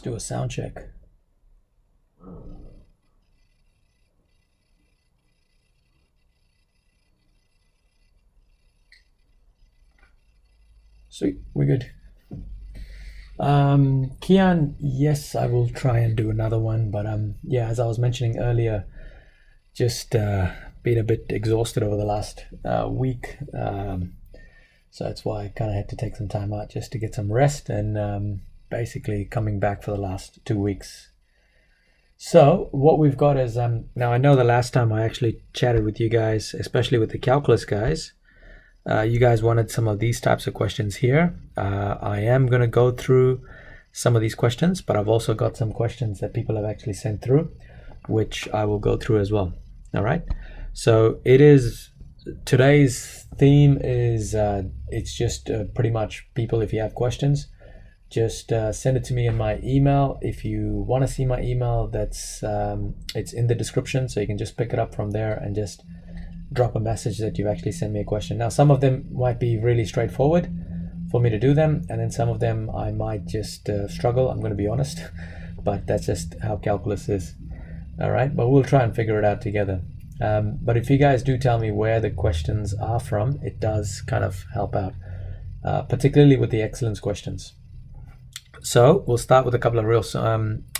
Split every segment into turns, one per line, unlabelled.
do a sound check. Sweet, we're good. Kian, yes, I will try and do another one, but yeah, as I was mentioning earlier, just been a bit exhausted over the last week, so that's why I kind of had to take some time out just to get some rest, and basically coming back for the last 2 weeks. So what we've got is now I know the last time I actually chatted with you guys, especially with the calculus guys, you guys wanted some of these types of questions here. I am going to go through some of these questions, but I've also got some questions that people have actually sent through, which I will go through as well. All right. So today's theme is it's just pretty much, people, if you have questions, just send it to me in my email. If you want to see my email, that's it's in the description, so you can just pick it up from there and just drop a message that you actually sent me a question. Now, some of them might be really straightforward for me to do them, and then some of them I might just struggle, I'm going to be honest, but that's just how calculus is. All right, but we'll try and figure it out together. But if you guys do tell me where the questions are from, it does kind of help out, particularly with the excellence questions. So we'll start with a couple of real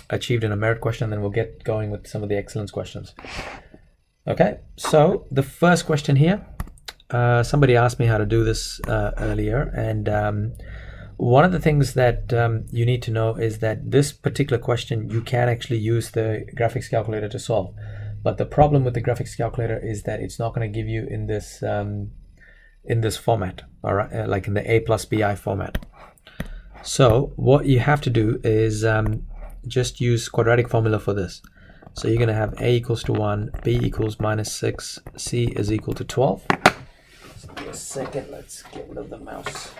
achieved in a merit question, then we'll get going with some of the excellence questions. Okay, so the first question here, somebody asked me how to do this earlier, and one of the things that you need to know is that this particular question you can actually use the graphics calculator to solve, but the problem with the graphics calculator is that it's not going to give you in this format, all right, like in the A plus BI format. So what you have to do is just use quadratic formula for this. So you're going to have A equals to 1, B equals -6, C is equal to 12. Just give me a second, let's get rid of the mouse.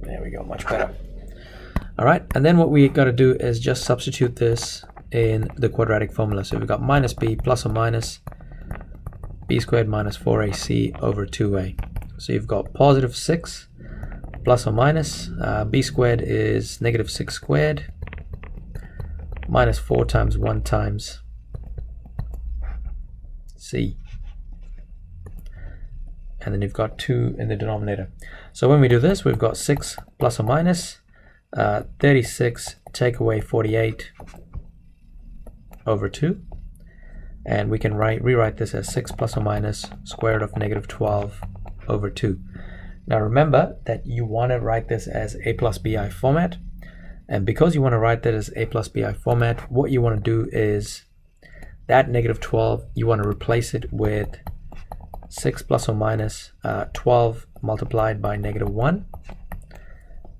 There we go, much better. All right, and then what we got to do is just substitute this in the quadratic formula. So we've got minus B plus or minus B squared minus 4AC over 2A. So you've got positive 6 plus or minus, B squared is -6 squared, minus 4 times 1 times C. And then you've got 2 in the denominator. So when we do this, we've got 6 plus or minus, 36 take away 48 over 2. And we can rewrite this as 6 plus or minus square root of -12 over 2. Now remember that you want to write this as A plus BI format. And because you want to write that as A plus BI format, what you want to do is that -12, you want to replace it with 6 plus or minus 12 multiplied by -1.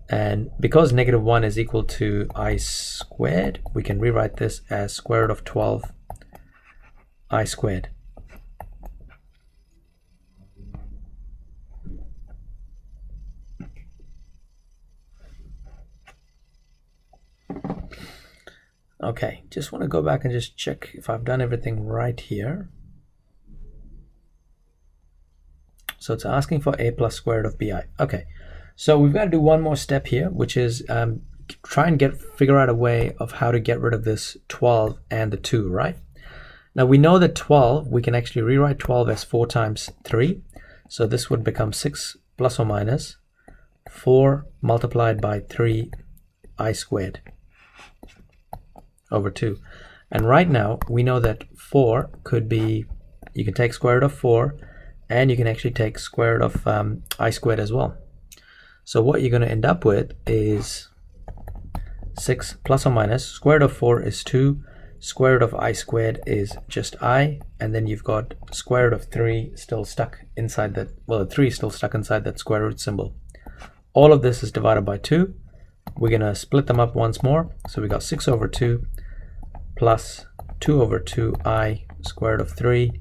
And because -1 is equal to I squared, we can rewrite this as square root of 12 I squared. Okay, just want to go back and just check if I've done everything right here. So it's asking for A plus square root of BI. Okay, so we've got to do one more step here, which is try and figure out a way of how to get rid of this 12 and the 2, right? Now we know that 12, we can actually rewrite 12 as 4 times 3. So this would become 6 plus or minus 4 multiplied by 3 I squared over 2. And right now we know that 4 could be, you can take square root of 4, and you can actually take square root of I squared as well. So what you're going to end up with is 6 plus or minus square root of 4 is 2, square root of I squared is just I, and then you've got square root of 3 still stuck inside that, well, the 3 is still stuck inside that square root symbol. All of this is divided by 2. We're going to split them up once more. So we got 6 over 2 plus 2 over 2I square root of 3.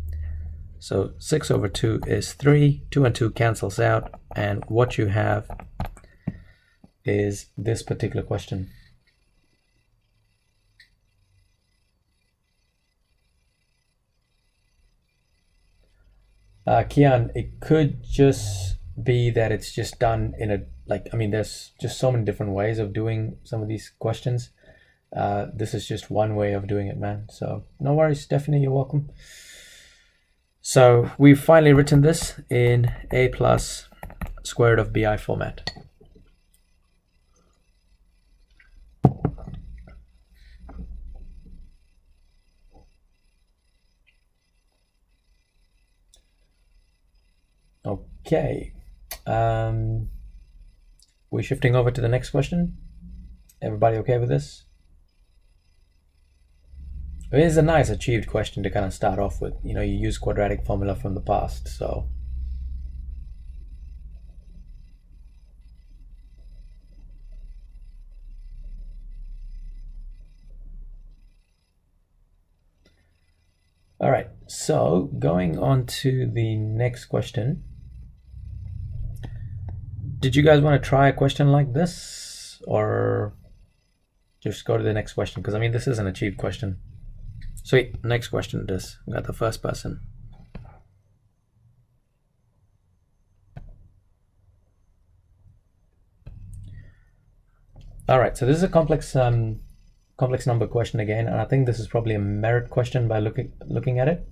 So 6 over 2 is 3. 2 and 2 cancels out. And what you have is this particular question. Kian, it could just be that it's just done in a, like, I mean, there's just so many different ways of doing some of these questions. This is just one way of doing it, man. So no worries, Stephanie, you're welcome. So we've finally written this in a plus square root of bi format. Okay, we're shifting over to the next question. Everybody okay with this? It is a nice achieved question to kind of start off with. You know, you use quadratic formula from the past, so. All right, so going on to the next question. Did you guys want to try a question like this, or just go to the next question? Because I mean, this is an achieved question. Sweet, next question it is. We got the first person. All right, so this is a complex number question again, and I think this is probably a merit question by looking at it.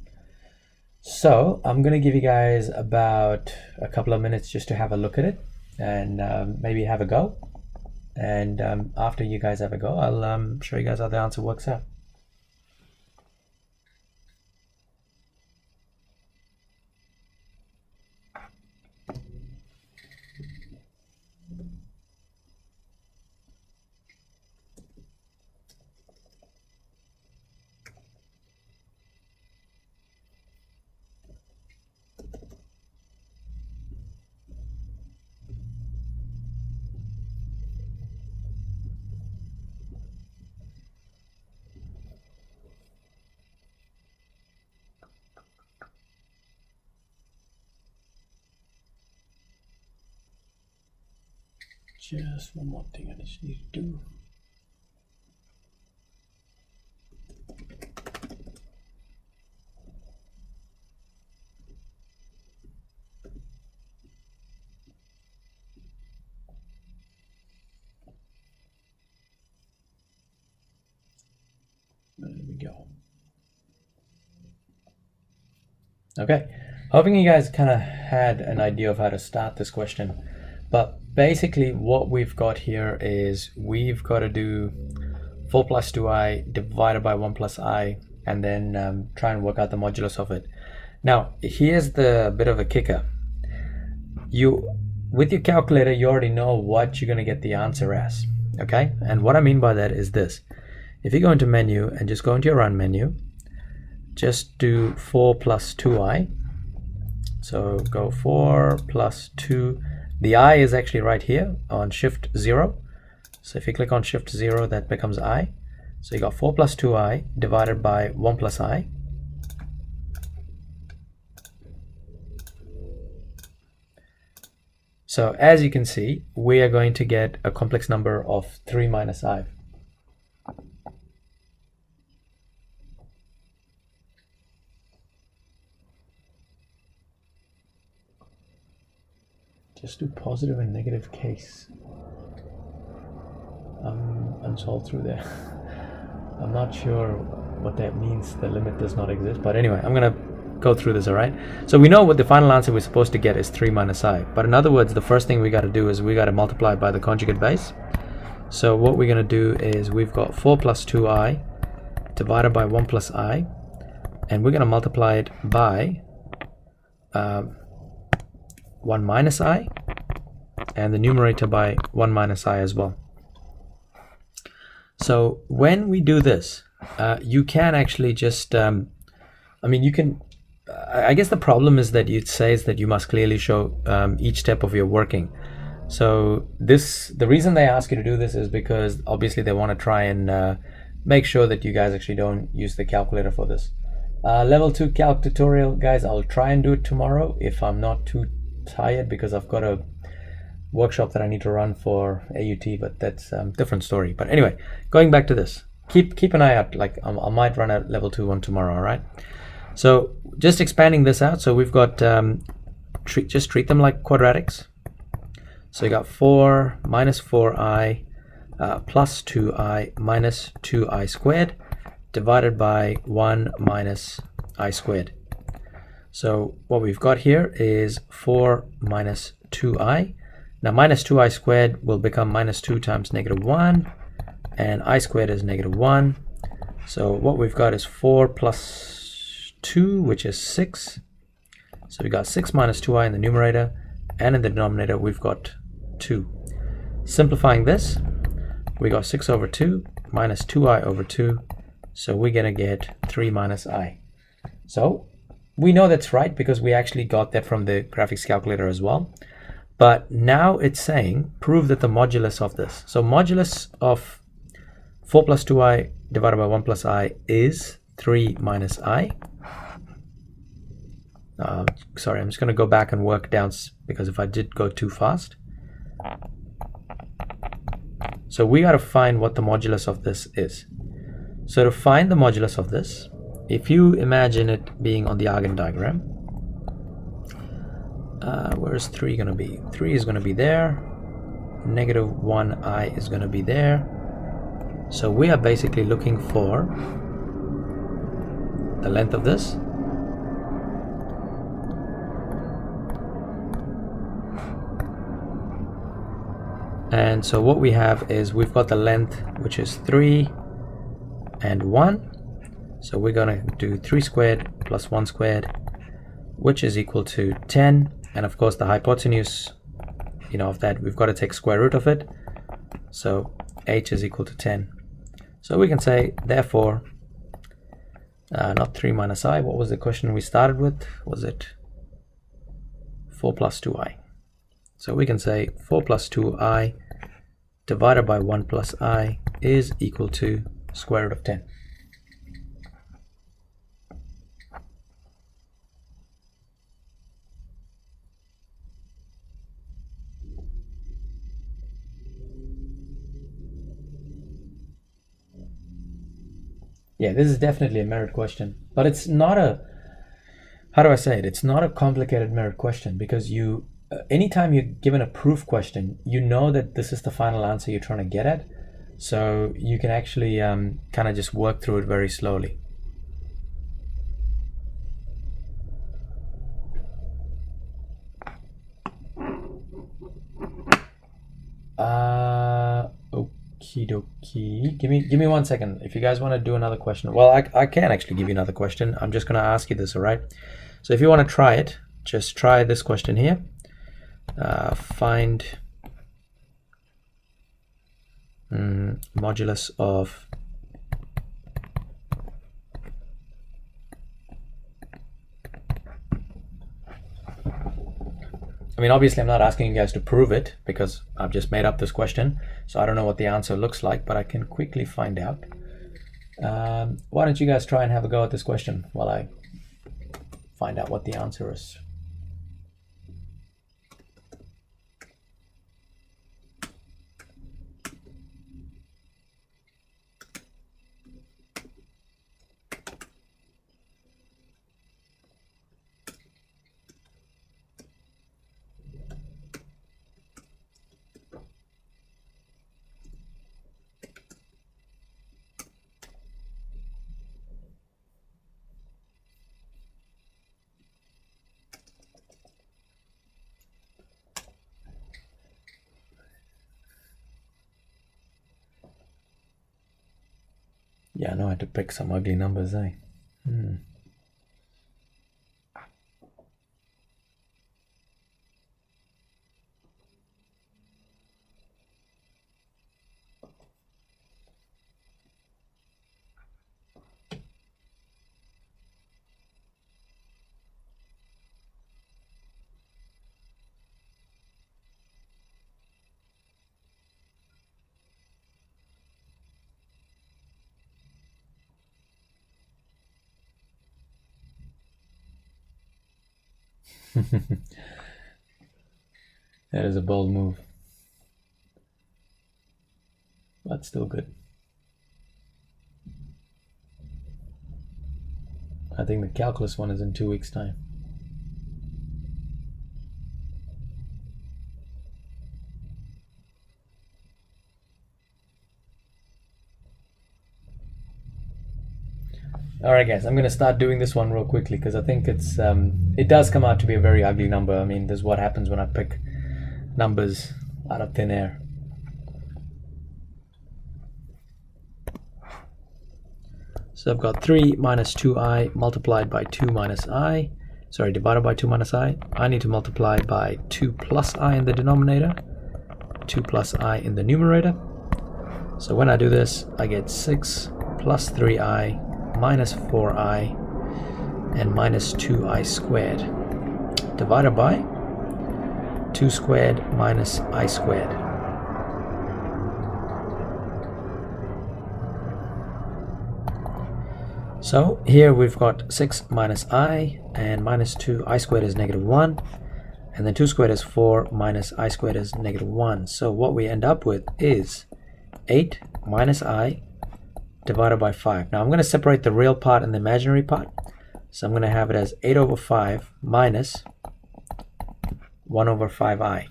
So I'm gonna give you guys about a couple of minutes just to have a look at it and maybe have a go. And after you guys have a go, I'll show you guys how the answer works out. Just one more thing I just need to do. There we go. Okay, hoping you guys kind of had an idea of how to start this question. But basically what we've got here is we've got to do 4 plus 2i divided by 1 plus I, and then try and work out the modulus of it. Now, here's the bit of a kicker. With your calculator, you already know what you're going to get the answer as, okay? And what I mean by that is this. If you go into menu and just go into your run menu, just do 4 plus 2i. So go 4 plus 2. The I is actually right here on shift 0. So if you click on shift 0, that becomes I. So you got 4 plus 2i divided by 1 plus I. So as you can see, we are going to get a complex number of 3 minus I. Just do positive and negative case. Unsolved through there. I'm not sure what that means. The limit does not exist. But anyway, I'm going to go through this, all right? So we know what the final answer we're supposed to get is 3 minus I. But in other words, the first thing we got to do is we got to multiply by the conjugate base. So what we're going to do is we've got 4 plus 2i divided by 1 plus I. And we're going to multiply it by 1 minus I, and the numerator by 1 minus I as well. So when we do this, you can actually just, I mean, you can, I guess the problem is that it says that you must clearly show each step of your working. So the reason they ask you to do this is because obviously they want to try and make sure that you guys actually don't use the calculator for this. Level 2 calc tutorial, guys, I'll try and do it tomorrow if I'm not too tired, because I've got a workshop that I need to run for AUT, but that's a different story. But anyway, going back to this, keep an eye out. Like I might run a level 2 one tomorrow, all right? So just expanding this out, so we've got, just treat them like quadratics. So you got 4 minus 4i plus 2i minus 2i squared divided by 1 minus I squared. So what we've got here is 4 minus 2i. Now minus 2i squared will become minus 2 times negative 1, and I squared is negative 1. So what we've got is 4 plus 2, which is 6. So we got 6 minus 2i in the numerator, and in the denominator we've got 2. Simplifying this, we got 6 over 2 minus 2i over 2, so we're going to get 3 minus I. So we know that's right because we actually got that from the graphics calculator as well. But now it's saying prove that the modulus of this. So modulus of 4 plus 2i divided by 1 plus I is 3 minus I. Sorry, I'm just going to go back and work down because if I did go too fast. So we got to find what the modulus of this is. So to find the modulus of this, if you imagine it being on the Argand diagram, where is 3 going to be? 3 is going to be there. Negative 1i is going to be there. So we are basically looking for the length of this. And so what we have is we've got the length, which is 3 and 1. So we're going to do 3 squared plus 1 squared, which is equal to 10. And of course the hypotenuse, of that, we've got to take square root of it. So h is equal to 10. So we can say, therefore, not 3 minus I, what was the question we started with? Was it 4 plus 2i? So we can say 4 plus 2i divided by 1 plus I is equal to square root of 10. Yeah, this is definitely a merit question, but it's not a, how do I say it? It's not a complicated merit question because anytime you're given a proof question, you know that this is the final answer you're trying to get at. So you can actually kind of just work through it very slowly. Okie dokie. Give me 1 second. If you guys want to do another question, well, I can actually give you another question. I'm just going to ask you this, all right? So if you want to try it, just try this question here. Find modulus of obviously I'm not asking you guys to prove it because I've just made up this question, so I don't know what the answer looks like, but I can quickly find out. Why don't you guys try and have a go at this question while I find out what the answer is. Yeah, I know I had to pick some ugly numbers, eh? That is a bold move, but still good. I think the calculus one is in 2 weeks' time. All right, guys, I'm going to start doing this one real quickly because I think it does come out to be a very ugly number. I mean, this is what happens when I pick numbers out of thin air. So I've got 3 minus 2i multiplied by 2 minus I. Sorry, divided by 2 minus I. I need to multiply by 2 plus I in the denominator, 2 plus I in the numerator. So when I do this, I get 6 plus 3i minus 4i and minus 2i squared divided by 2 squared minus I squared. So here we've got 6 minus I and minus 2 I squared is negative 1, and then 2 squared is 4 minus I squared is negative 1. So what we end up with is 8 minus I divided by 5. Now I'm going to separate the real part and the imaginary part. So I'm going to have it as 8 over 5 minus 1 over 5i.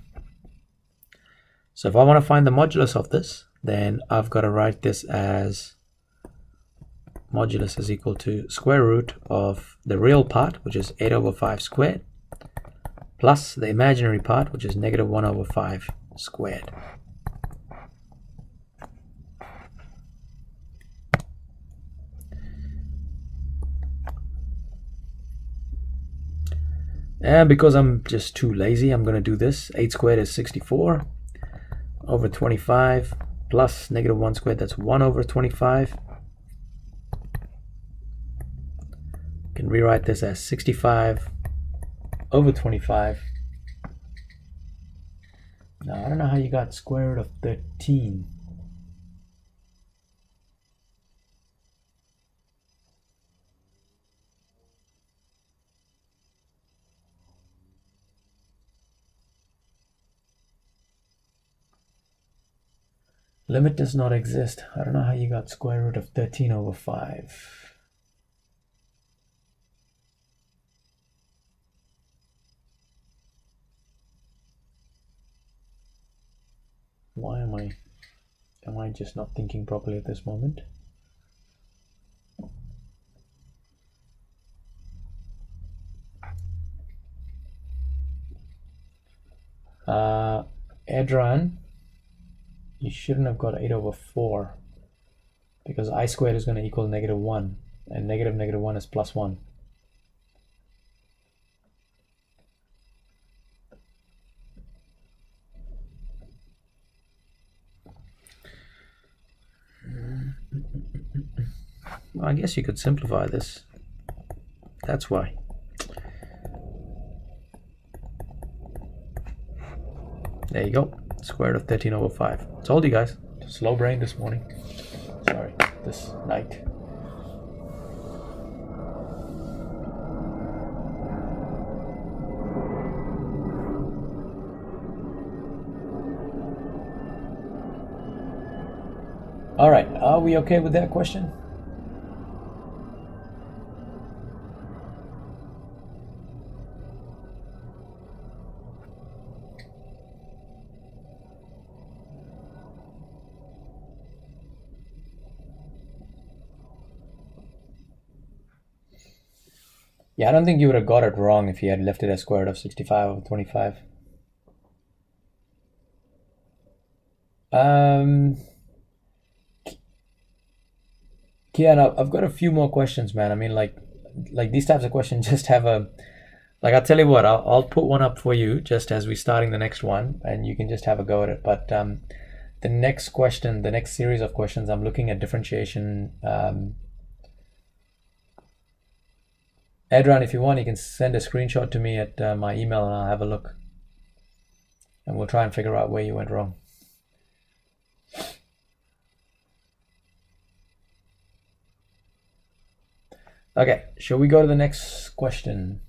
So if I want to find the modulus of this, then I've got to write this as modulus is equal to square root of the real part, which is 8 over 5 squared, plus the imaginary part, which is negative 1 over 5 squared. And because I'm just too lazy, I'm going to do this. 8 squared is 64 over 25 plus negative 1 squared, that's 1 over 25. Can rewrite this as 65 over 25. Now, I don't know how you got square root of 13. Limit does not exist. I don't know how you got square root of 13 over 5. Why am I just not thinking properly at this moment? Adrian, you shouldn't have got 8 over 4 because I squared is going to equal negative 1, and negative 1 is plus 1. Well, I guess you could simplify this. That's why. There you go. Square root of 13 over 5. Told you guys. Slow brain this morning. Sorry, this night. All right, are we okay with that question? Yeah, I don't think you would have got it wrong if you had left it as square root of 65 over 25. Kian, I've got a few more questions, man. I mean, like these types of questions just have a, like, I'll tell you what, I'll put one up for you just as we're starting the next one, and you can just have a go at it. But the next question, the next series of questions, I'm looking at differentiation. Adrian, if you want, you can send a screenshot to me at my email and I'll have a look. And we'll try and figure out where you went wrong. Okay, shall we go to the next question?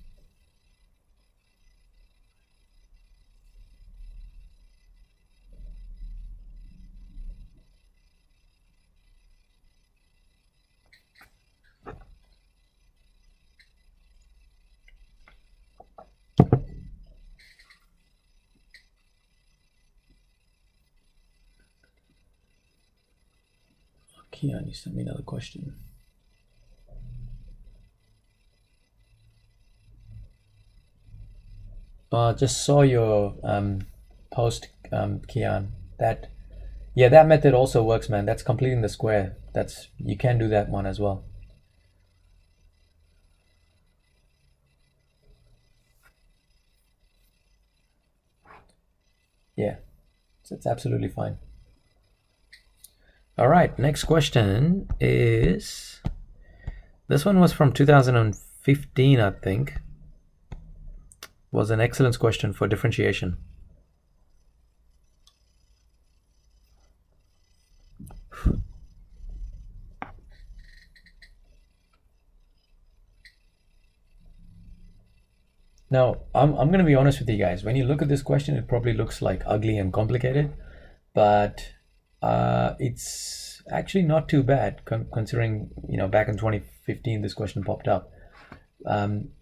Kian, you sent me another question. Just saw your post, Kian. That method also works, man. That's completing the square. You can do that one as well. Yeah, so it's absolutely fine. All right, next question is, this one was from 2015, I think. Was an excellence question for differentiation. Now, I'm going to be honest with you guys. When you look at this question, it probably looks like ugly and complicated, but it's actually not too bad considering, back in 2015 this question popped up,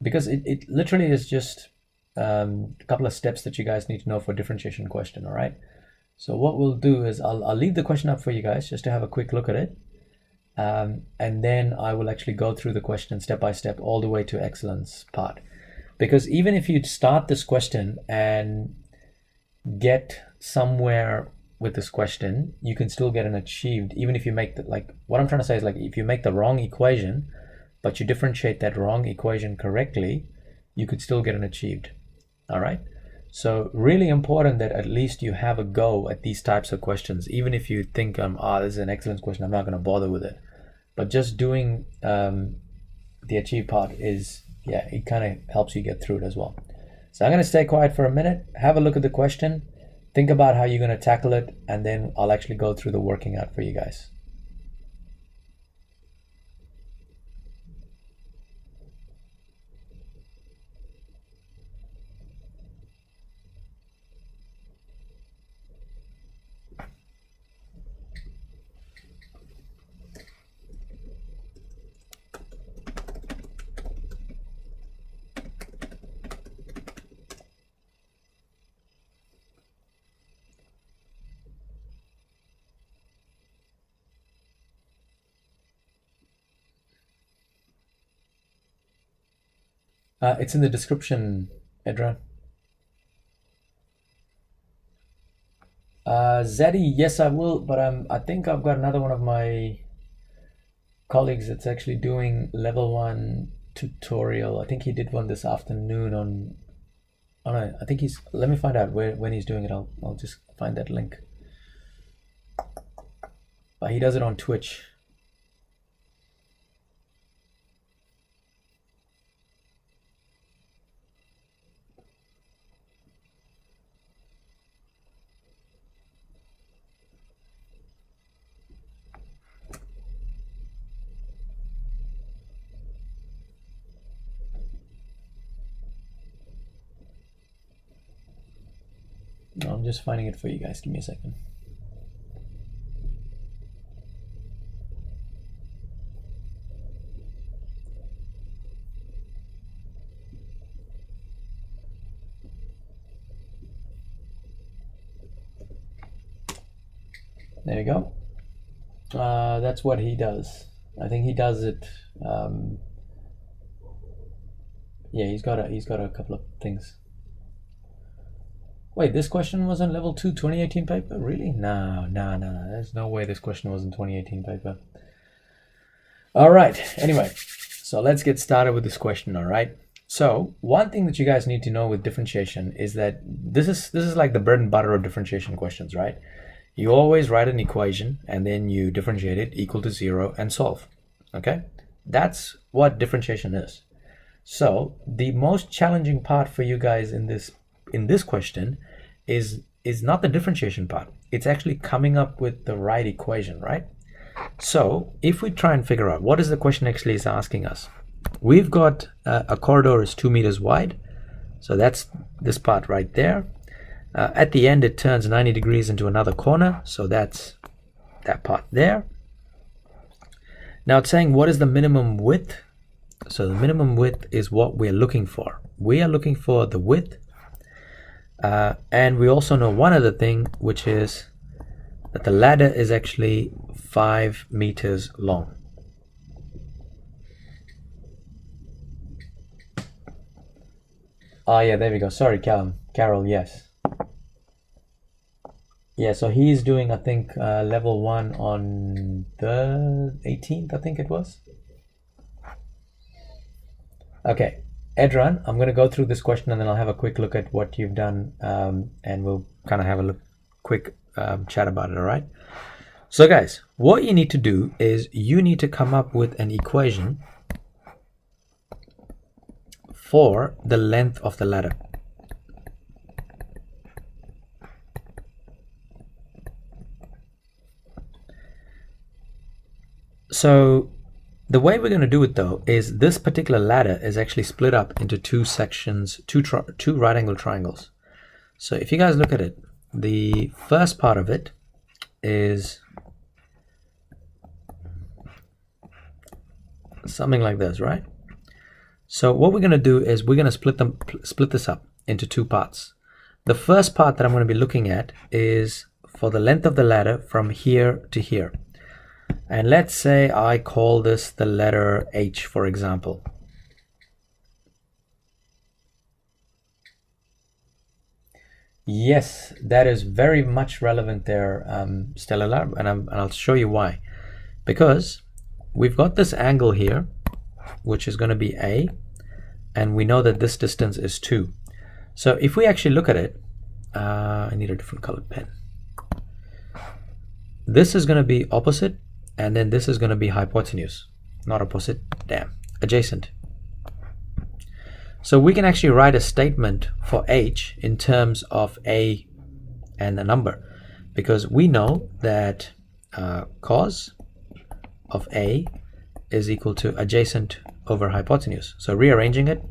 because it literally is just a couple of steps that you guys need to know for a differentiation question. All right, so what we'll do is I'll leave the question up for you guys just to have a quick look at it, and then I will actually go through the question step by step all the way to excellence part. Because even if you start this question and get somewhere with this question, you can still get an achieved, even if you make what I'm trying to say is, if you make the wrong equation, but you differentiate that wrong equation correctly, you could still get an achieved. All right. So really important that at least you have a go at these types of questions, even if you think, this is an excellence question, I'm not going to bother with it. But just doing the achieve part is, it kind of helps you get through it as well. So I'm going to stay quiet for a minute, have a look at the question, think about how you're going to tackle it, and then I'll actually go through the working out for you guys. It's in the description, Edra. Zeddy, yes, I will, but I think I've got another one of my colleagues that's actually doing level 1 tutorial. I think he did one this afternoon on. Oh no, I think let me find out when he's doing it. I'll just find that link. But he does it on Twitch. I'm just finding it for you guys. Give me a second. There you go. That's what he does. I think he does it. He's got a couple of things. Wait, this question was on level 2 2018 paper? Really? No. There's no way this question was in 2018 paper. All right. Anyway, so let's get started with this question. All right. So one thing that you guys need to know with differentiation is that this is like the bread and butter of differentiation questions, right? You always write an equation and then you differentiate it equal to 0 and solve. Okay? That's what differentiation is. So the most challenging part for you guys in this question is not the differentiation part. It's actually coming up with the right equation, right? So if we try and figure out what is the question actually is asking us, we've got a corridor is 2 meters wide. So that's this part right there. At the end, it turns 90 degrees into another corner. So that's that part there. Now it's saying what is the minimum width? So the minimum width is what we're looking for. We are looking for the width. And we also know one other thing, which is that the ladder is actually 5 meters long. Oh yeah, there we go. Sorry, Carol, yes. Yeah, so he's doing, I think, level 1 on the 18th, I think it was. Okay, Edran, I'm going to go through this question and then I'll have a quick look at what you've done, and we'll kind of have a quick chat about it, all right? So guys, what you need to do is you need to come up with an equation for the length of the ladder. So the way we're going to do it though is this particular ladder is actually split up into two sections, two right angle triangles. So if you guys look at it, the first part of it is something like this, right? So what we're going to do is we're going to split this up into two parts. The first part that I'm going to be looking at is for the length of the ladder from here to here. And let's say I call this the letter H, for example. Yes, that is very much relevant there, Stella, and I'll show you why. Because we've got this angle here, which is going to be A, and we know that this distance is 2. So if we actually look at it, I need a different colored pen. This is going to be opposite, and then this is going to be hypotenuse. Not opposite, damn, adjacent. So we can actually write a statement for H in terms of A and the number, because we know that cos of A is equal to adjacent over hypotenuse. So rearranging it,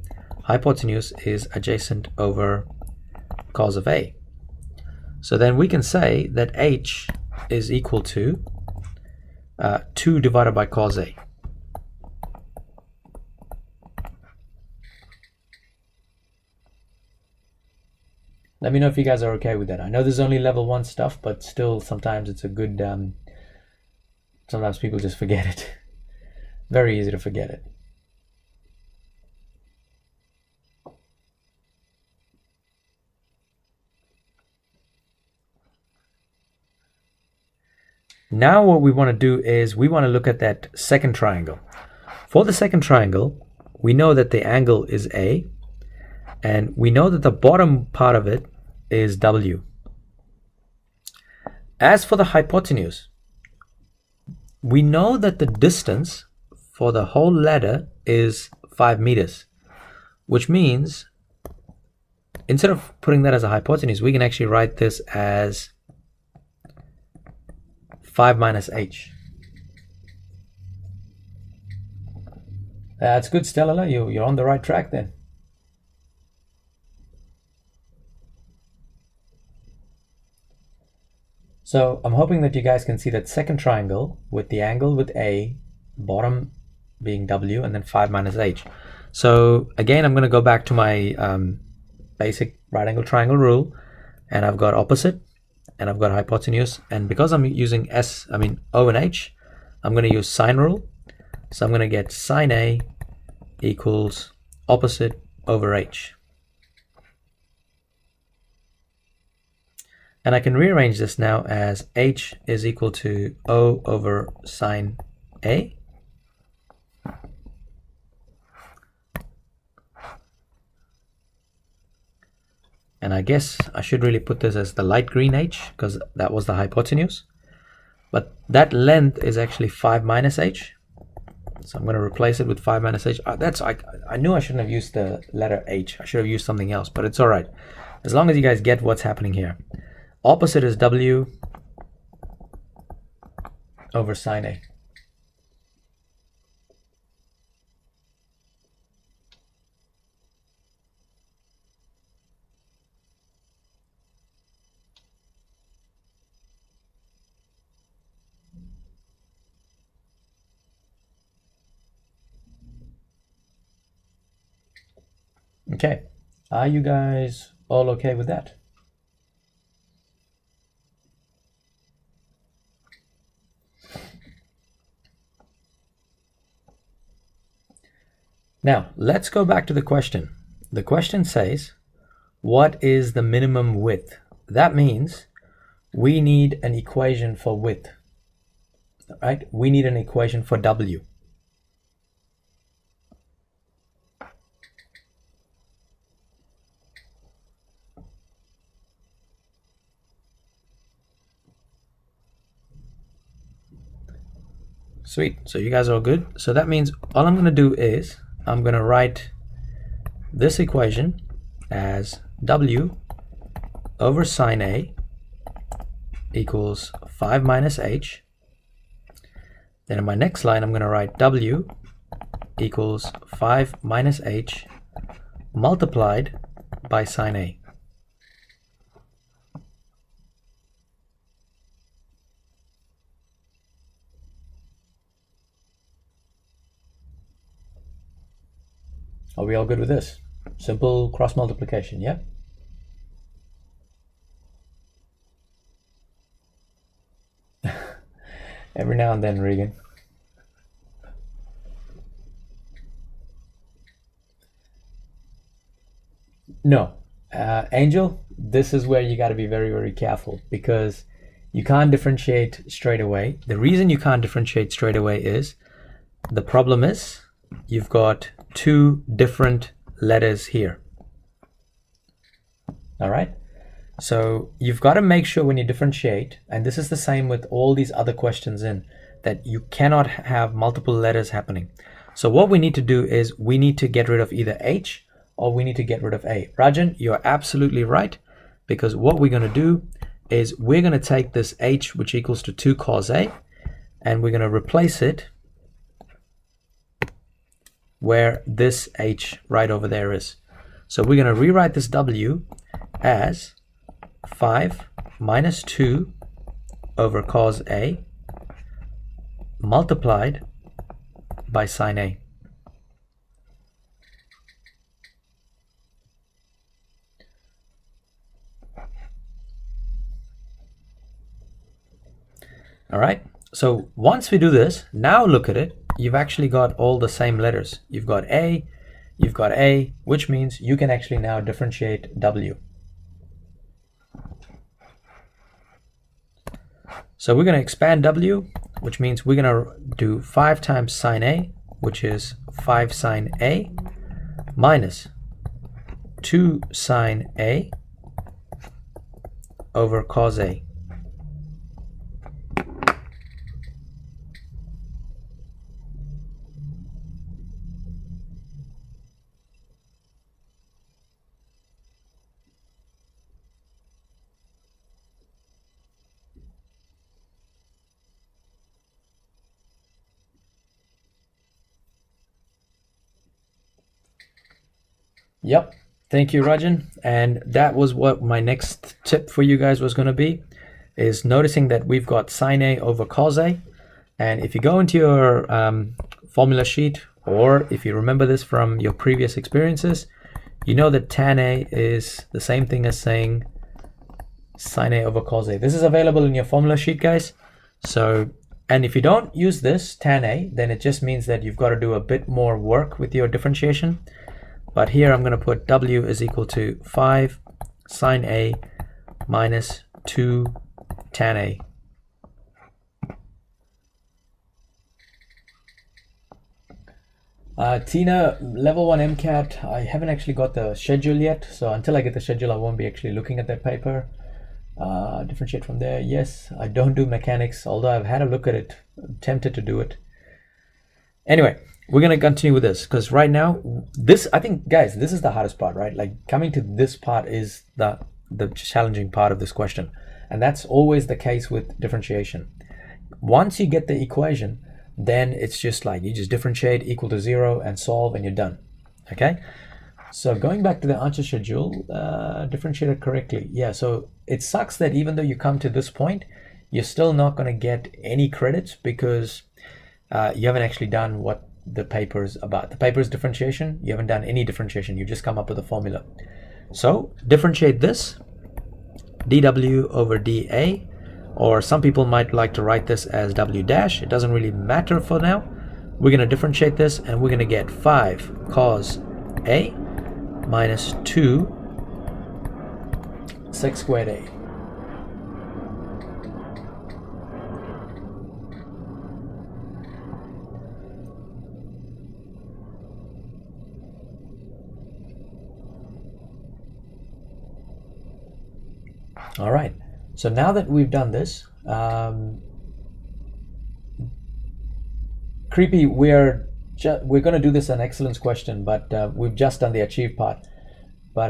hypotenuse is adjacent over cos of A. So then we can say that H is equal to 2 divided by cos A. Let me know if you guys are okay with that. I know this is only level 1 stuff, but still sometimes it's a good, sometimes people just forget it. Very easy to forget it. Now what we want to do is we want to look at that second triangle. For the second triangle, we know that the angle is A, and we know that the bottom part of it is W. As for the hypotenuse, we know that the distance for the whole ladder is 5 meters, which means instead of putting that as a hypotenuse, we can actually write this as 5 minus H. That's good, Stella. You're on the right track then. So I'm hoping that you guys can see that second triangle with the angle with A, bottom being W, and then 5 minus H. So again, I'm going to go back to my basic right angle triangle rule, and I've got opposite, and I've got hypotenuse, and because I'm using O and H, I'm going to use sine rule. So I'm going to get sine A equals opposite over H. And I can rearrange this now as H is equal to O over sine A. And I guess I should really put this as the light green H, because that was the hypotenuse. But that length is actually 5 minus H. So I'm going to replace it with 5 minus H. I knew I shouldn't have used the letter H. I should have used something else, but it's all right. As long as you guys get what's happening here. Opposite is W over sine A. Okay, are you guys all okay with that? Now, let's go back to the question. The question says, what is the minimum width? That means we need an equation for width, right? We need an equation for W. Sweet, so you guys are all good. So that means all I'm going to do is I'm going to write this equation as W over sine A equals 5 minus H. Then in my next line, I'm going to write W equals 5 minus H multiplied by sine A. Are we all good with this? Simple cross multiplication, yeah? Every now and then, Regan. No, Angel, this is where you got to be very, very careful because you can't differentiate straight away. The reason you can't differentiate straight away is the problem is you've got two different letters here. All right, so you've got to make sure when you differentiate, and this is the same with all these other questions that you cannot have multiple letters happening. So what we need to do is we need to get rid of either H or we need to get rid of A. Rajan, you're absolutely right, because what we're going to do is we're going to take this H, which equals to 2 cos A, and we're going to replace it where this H right over there is. So we're going to rewrite this W as 5 minus 2 over cos A multiplied by sine A. All right, so once we do this, now look at it. You've actually got all the same letters. You've got A, which means you can actually now differentiate W. So we're going to expand W, which means we're going to do 5 times sine A, which is 5 sine A, minus 2 sine A over cos A. Yep, thank you, Rajan. And that was what my next tip for you guys was going to be, is noticing that we've got sine A over cos A. And if you go into your formula sheet, or if you remember this from your previous experiences, you know that tan A is the same thing as saying sine A over cos A. This is available in your formula sheet, guys. So, and if you don't use this tan A, then it just means that you've got to do a bit more work with your differentiation. But here I'm going to put W is equal to 5 sine A minus 2 tan A. Tina, level 1 MCAT, I haven't actually got the schedule yet. So until I get the schedule, I won't be actually looking at that paper. Differentiate from there. Yes, I don't do mechanics, although I've had a look at it. I'm tempted to do it. Anyway, we're going to continue with this because right now, this, I think, guys, this is the hardest part, right? Like coming to this part is the challenging part of this question. And that's always the case with differentiation. Once you get the equation, then it's just like you just differentiate equal to 0 and solve and you're done. Okay. So going back to the answer schedule, differentiate it correctly. Yeah. So it sucks that even though you come to this point, you're still not going to get any credits because you haven't actually done what the paper's about. The paper's differentiation. You haven't done any differentiation. You just come up with a formula. So differentiate this dw over dA, or some people might like to write this as w dash. It doesn't really matter for now. we're going to differentiate this, and we're going to get 5 cos A minus 2 sec squared A. All right, so now that we've done this, creepy, we're going to do this an excellence question, but we've just done the achieve part. But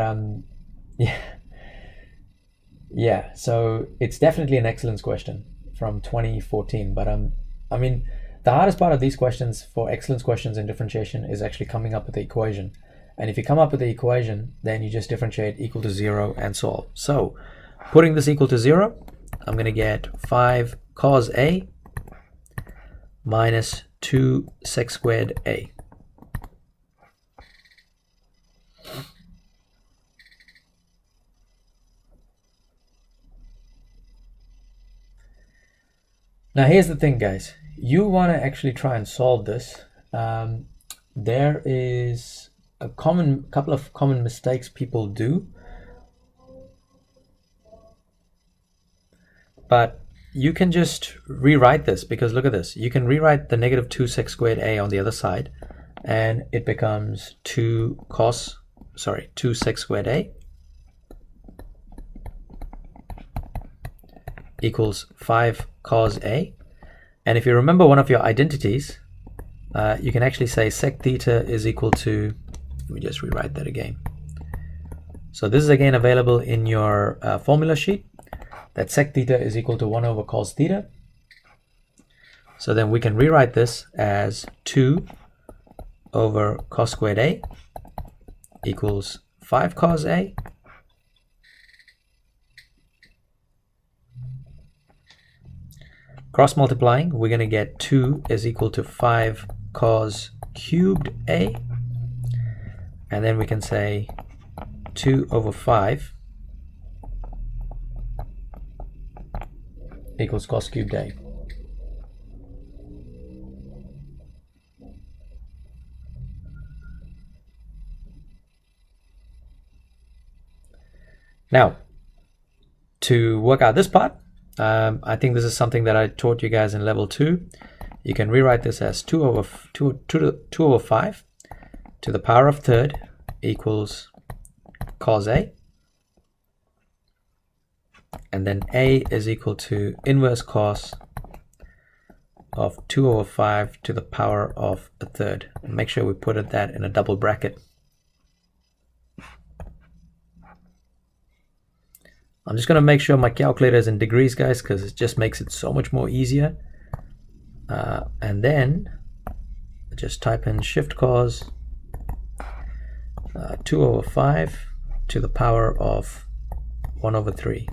yeah, so it's definitely an excellence question from 2014. But I mean, the hardest part of these questions for excellence questions in differentiation is actually coming up with the equation. And if you come up with the equation, then you just differentiate equal to 0 and solve. So putting this equal to 0, I'm going to get 5 cos A minus 2 sec squared A. Now here's the thing, guys. You want to actually try and solve this. There is a couple of common mistakes people do. But you can just rewrite this, because look at this. You can rewrite the negative 2 sec squared A on the other side, and it becomes 2 sec squared A equals 5 cos A. And if you remember one of your identities, you can actually say sec theta is equal to, let me just rewrite that again. So this is again available in your formula sheet, that sec theta is equal to 1 over cos theta. So then we can rewrite this as 2 over cos squared A equals 5 cos A cross multiplying, we're going to get 2 is equal to 5 cos cubed A, and then we can say 2 over 5 equals cos cubed A. Now, to work out this part, I think this is something that I taught you guys in level 2. You can rewrite this as 2 over 5 to the power of third equals cos A. And then A is equal to inverse cos of 2 over 5 to the power of a third. And make sure we put that in a double bracket. I'm just going to make sure my calculator is in degrees, guys, because it just makes it so much more easier. And then just type in shift cos 2 over 5 to the power of 1 over 3.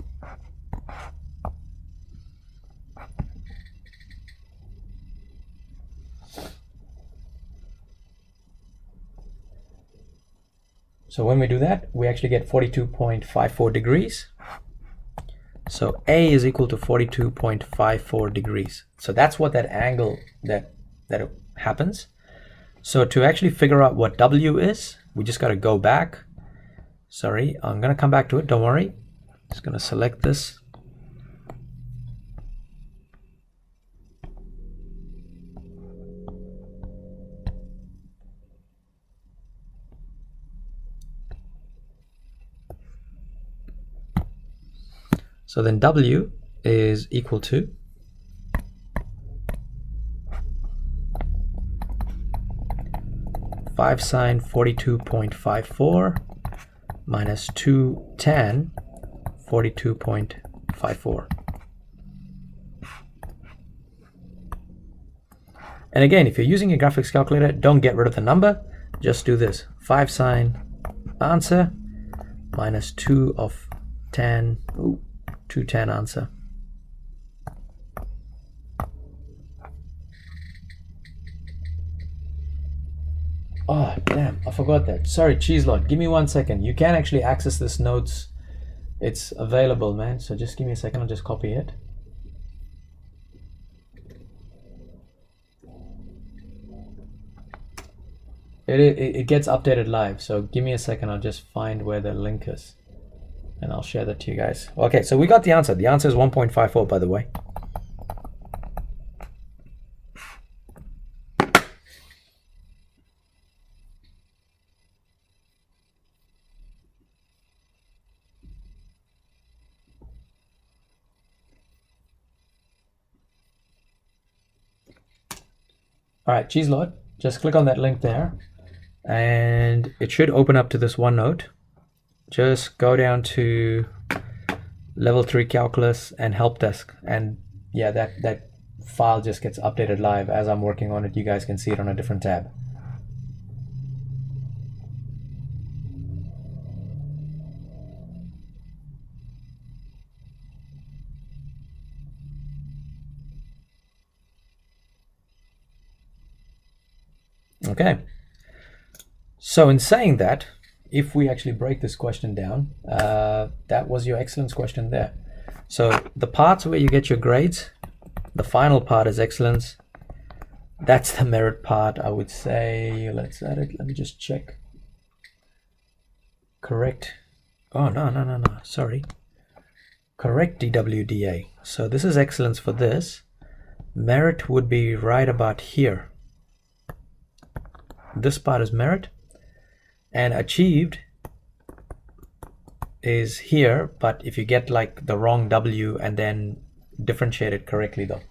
So when we do that, we actually get 42.54 degrees. So A is equal to 42.54 degrees. So that's what that angle that happens. So to actually figure out what W is, we just got to go back. Sorry, I'm going to come back to it. Don't worry. Just going to select this. So then W is equal to 5 sine 42.54 minus 2 tan 42.54. And again, if you're using a graphics calculator, don't get rid of the number. Just do this. 5 sine answer minus 2 of tan, 2 tan answer. Oh, damn, I forgot that. Sorry, Cheeselord, give me 1 second. You can actually access this notes. It's available, man. So just give me a second, I'll just copy it. It gets updated live. So give me a second. I'll just find where the link is, and I'll share that to you guys. Okay, so we got the answer. The answer is 1.54, by the way. All right, cheese lord, just click on that link there, and it should open up to this OneNote. Just go down to level 3 calculus and help desk, and yeah, that file just gets updated live as I'm working on it. You guys can see it on a different tab. Okay, so in saying that, if we actually break this question down, that was your excellence question there. So the parts where you get your grades, the final part is excellence. That's the merit part, I would say. Let's add it. Let me just check. Correct. Oh, no. Sorry. Correct DWDA. So this is excellence for this. Merit would be right about here. This part is merit, and achieved is here, but if you get like the wrong W and then differentiate it correctly though.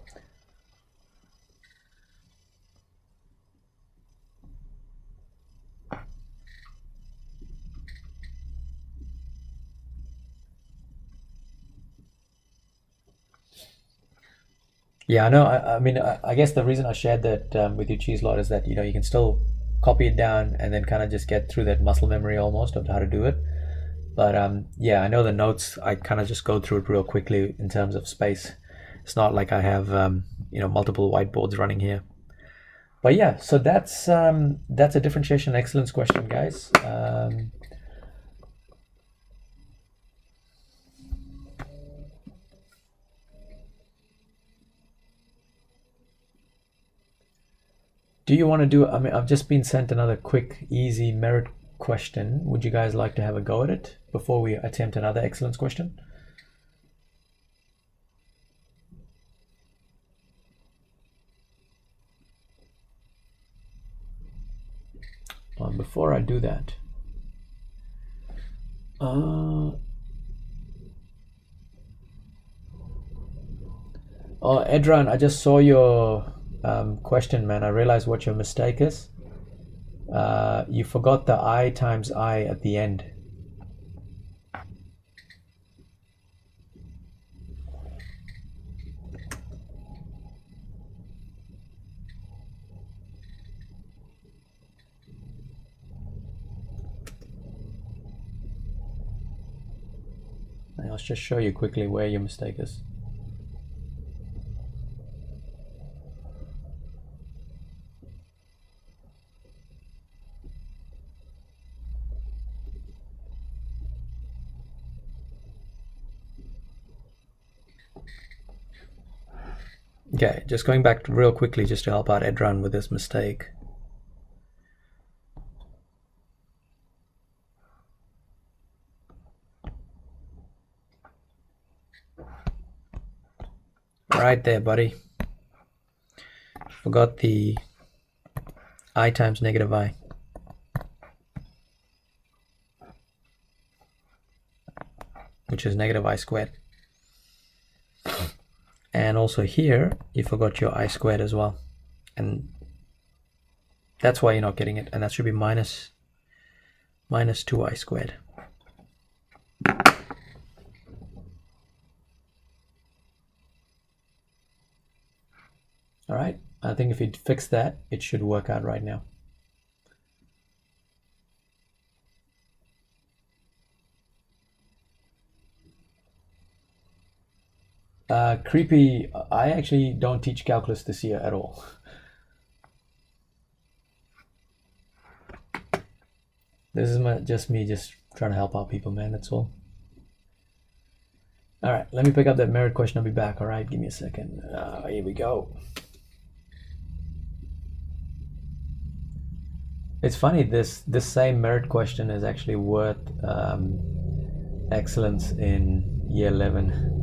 Yeah, I know. I mean, I guess the reason I shared that with you, Cheese Lot, is that you can still copy it down and then kind of just get through that muscle memory almost of how to do it. But yeah, I know the notes. I kind of just go through it real quickly in terms of space. It's not like I have multiple whiteboards running here. But yeah, so that's a differentiation excellence question, guys. Do you want to do? I mean, I've just been sent another quick, easy merit question. Would you guys like to have a go at it before we attempt another excellence question? Before I do that, oh, Edran, I just saw your question, man. I realized what your mistake is. You forgot the I times I at the end. I'll just show you quickly where your mistake is. Okay, just going back real quickly just to help out Edran with this mistake. Right there, buddy. Forgot the I times negative I. Which is negative I squared. And also here, you forgot your I squared as well. And that's why you're not getting it. And that should be minus 2I squared. All right, I think if you fix that, it should work out right now. Creepy, I actually don't teach calculus this year at all. This is just me trying to help out people, man, that's all. All right, let me pick up that merit question. I'll be back. All right, give me a second. Here we go. It's funny, this same merit question is actually worth excellence in year 11.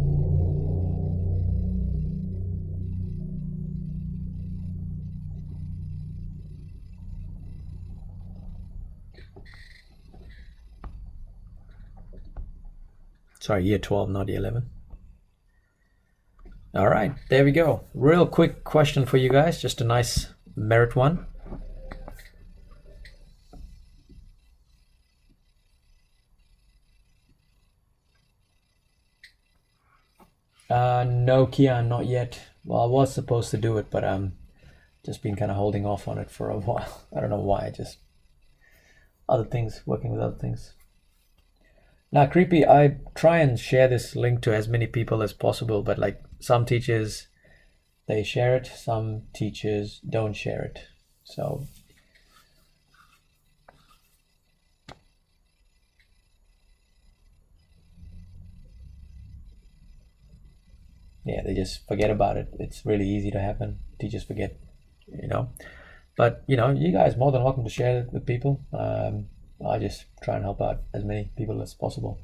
Sorry, year 12, not year 11. All right, there we go. Real quick question for you guys, just a nice merit one. No, Kian, not yet. Well, I was supposed to do it, but just been kind of holding off on it for a while. I don't know why, just other things, working with other things. Now, Creepy, I try and share this link to as many people as possible, but like some teachers, they share it, some teachers don't share it. So yeah, they just forget about it. It's really easy to happen. Teachers forget, you know. But, you know, you guys are more than welcome to share it with people. I just try and help out as many people as possible.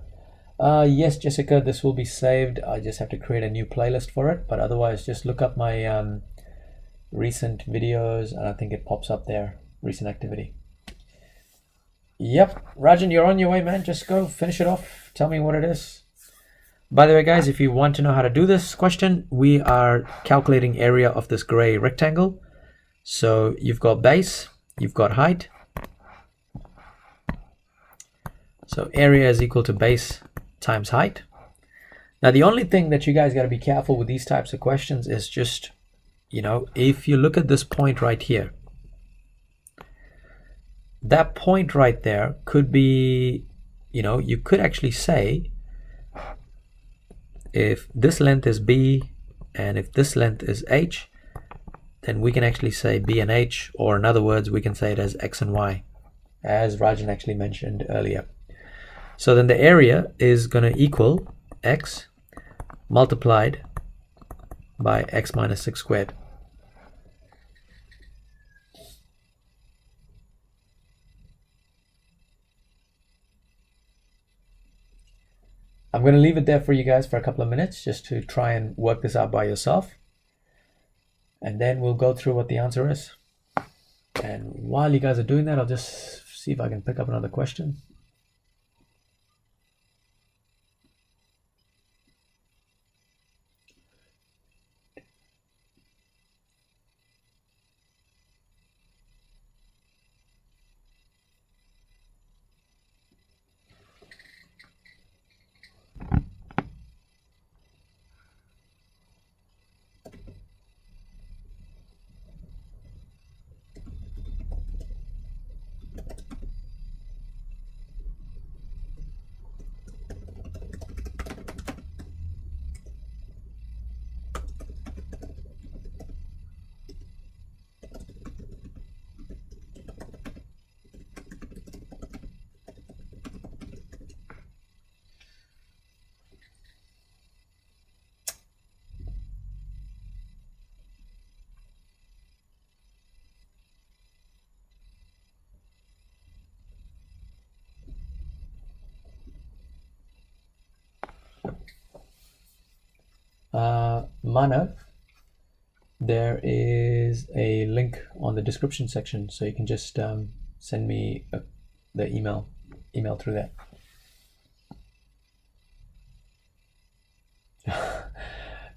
Yes, Jessica, this will be saved. I just have to create a new playlist for it. But otherwise, just look up my recent videos, and I think it pops up there, recent activity. Yep, Rajan, you're on your way, man. Just go finish it off. Tell me what it is. By the way, guys, if you want to know how to do this question, we are calculating area of this gray rectangle. So you've got base, you've got height. So area is equal to base times height. Now, the only thing that you guys got to be careful with these types of questions is just, you know, if you look at this point right here, that point right there could be, you know, you could actually say, if this length is B and if this length is H, then we can actually say B and H, or in other words, we can say it as X and Y, as Rajan actually mentioned earlier. So then the area is going to equal X multiplied by X minus 6 squared. I'm going to leave it there for you guys for a couple of minutes just to try and work this out by yourself. And then we'll go through what the answer is. And while you guys are doing that, I'll just see if I can pick up another question. Manav, there is a link on the description section, so you can just send me the email through that.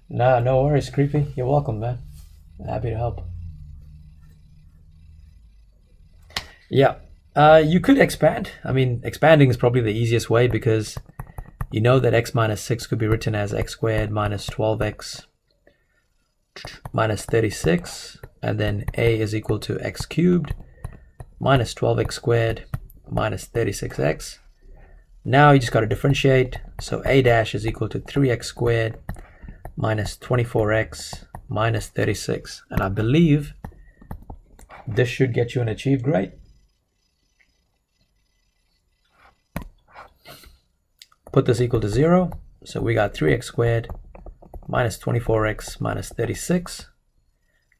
Nah, no worries, Creepy. You're welcome, man. Happy to help. Yeah, you could expand. I mean, expanding is probably the easiest way, because you know that x minus 6 could be written as x squared minus 12x minus 36, and then a is equal to x cubed minus 12x squared minus 36x. Now you just got to differentiate. So a dash is equal to 3x squared minus 24x minus 36. And I believe this should get you an achieved grade. Put this equal to 0. So we got 3x squared minus 24x minus 36.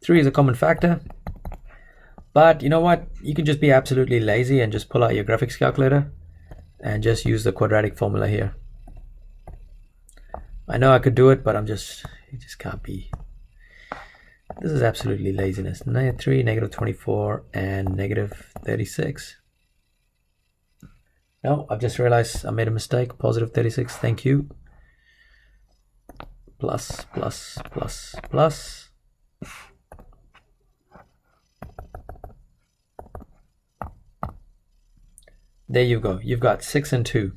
3 is a common factor. But you know what? You can just be absolutely lazy and just pull out your graphics calculator and just use the quadratic formula here. I know I could do it, but you just can't be. This is absolutely laziness. -3, -24, and -36. No, I've just realized I made a mistake. +36, thank you. Plus, plus, plus, plus. There you go. You've got 6 and 2.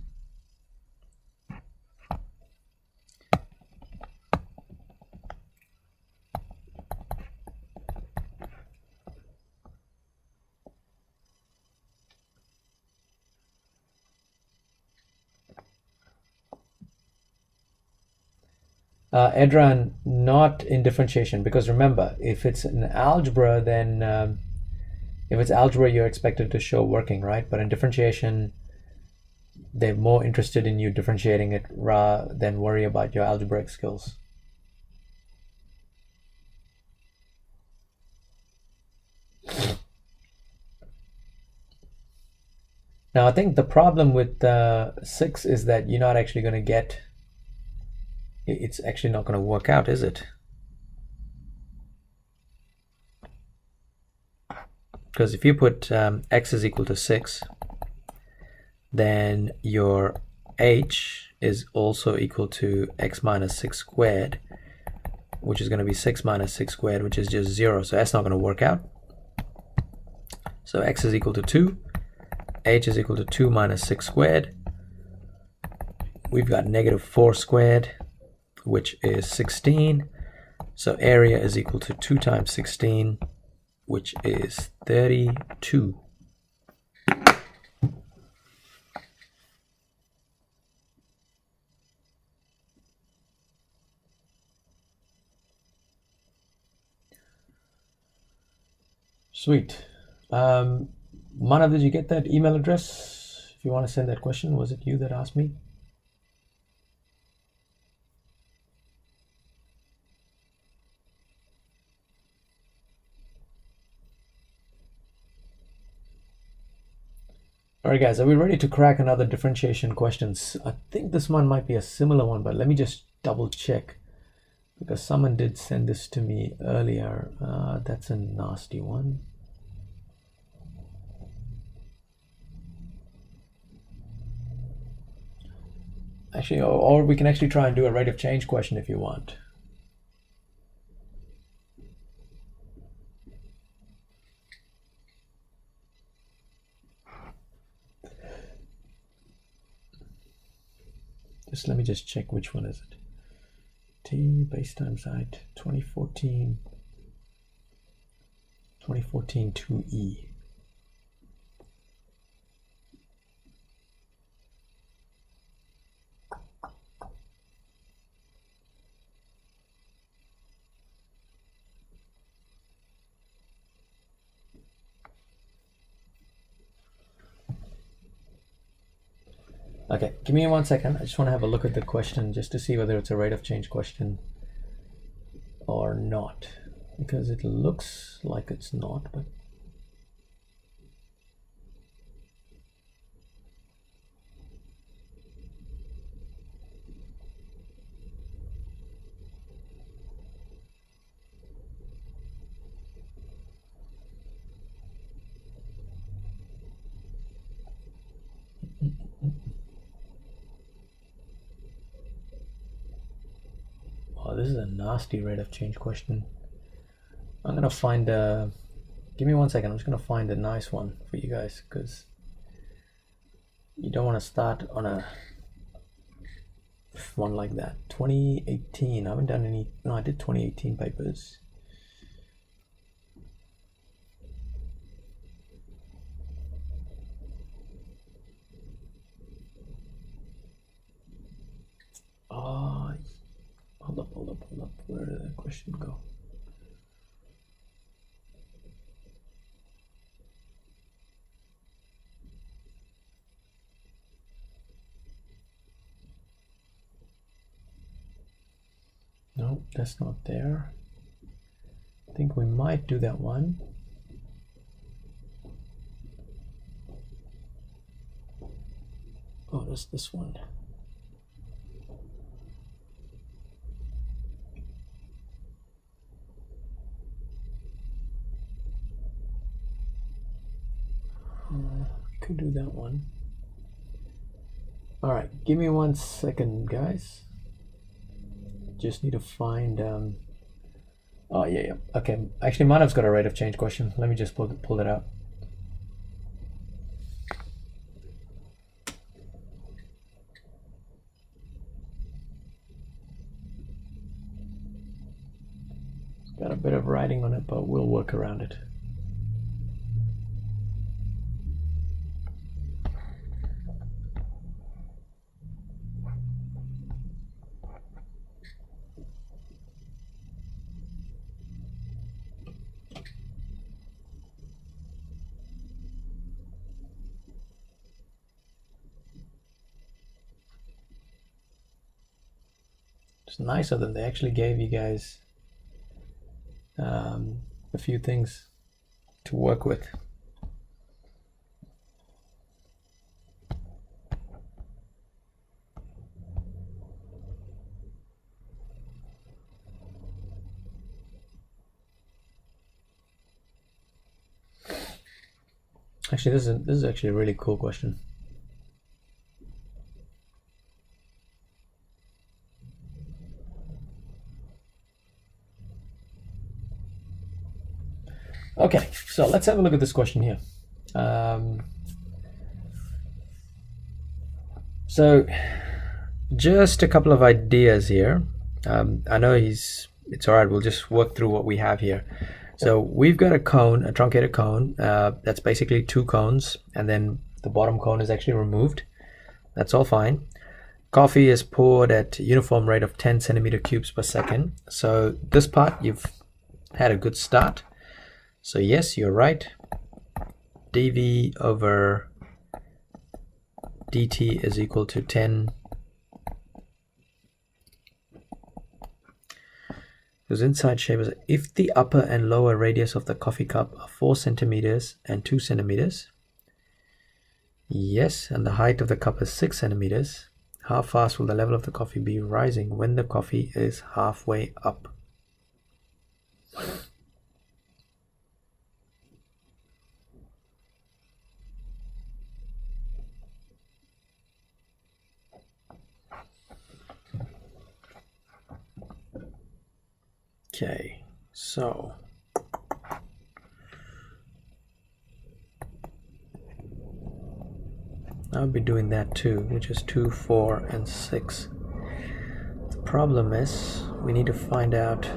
Edran, not in differentiation, because remember, if it's an algebra, then if it's algebra, you're expected to show working, right? But in differentiation, they're more interested in you differentiating it rather than worry about your algebraic skills. Now, I think the problem with 6 is that you're not actually going to get, it's actually not going to work out, is it? Because if you put x is equal to 6, then your h is also equal to x minus 6 squared, which is going to be 6 minus 6 squared, which is just 0. So that's not going to work out. So x is equal to 2. H is equal to 2 minus 6 squared. We've got -4 squared, which is 16. So area is equal to 2 times 16, which is 32. Sweet. Manav, did you get that email address? If you want to send that question, was it you that asked me? All right, guys, are we ready to crack another differentiation questions? I think this one might be a similar one, but let me just double check because someone did send this to me earlier. That's a nasty one. Actually, or we can actually try and do a rate of change question if you want. Let me just check which one is it. T base times height 2014 2E. Okay, give me 1 second. I just want to have a look at the question just to see whether it's a rate of change question or not, because it looks like it's not, but oh, this is a nasty rate of change question. I'm gonna find a, give me 1 second. I'm just gonna find a nice one for you guys, because you don't want to start on a one like that. 2018, I haven't done any, no, I did 2018 papers. Oh, hold up, where did that question go? No, that's not there. I think we might do that one. Oh, there's this one. Could do that one. All right, give me 1 second, guys. Just need to find. Oh yeah. Okay, actually, Manav's got a rate of change question. Let me just pull it out. It's got a bit of writing on it, but we'll work around it. It's nice of them. They actually gave you guys a few things to work with. Actually, this is actually a really cool question. Okay, so let's have a look at this question here. So just a couple of ideas here. I know it's all right. We'll just work through what we have here. So we've got a cone, a truncated cone. That's basically 2 cones, and then the bottom cone is actually removed. That's all fine. Coffee is poured at a uniform rate of 10 centimeter cubes per second. So this part, you've had a good start. So yes, you're right. dV over dt is equal to 10. Because inside shape is, if the upper and lower radius of the coffee cup are 4 centimeters and 2 centimeters, yes, and the height of the cup is 6 centimeters, how fast will the level of the coffee be rising when the coffee is halfway up? Okay, so I'll be doing that too, which is 2, 4, and 6. The problem is we need to find out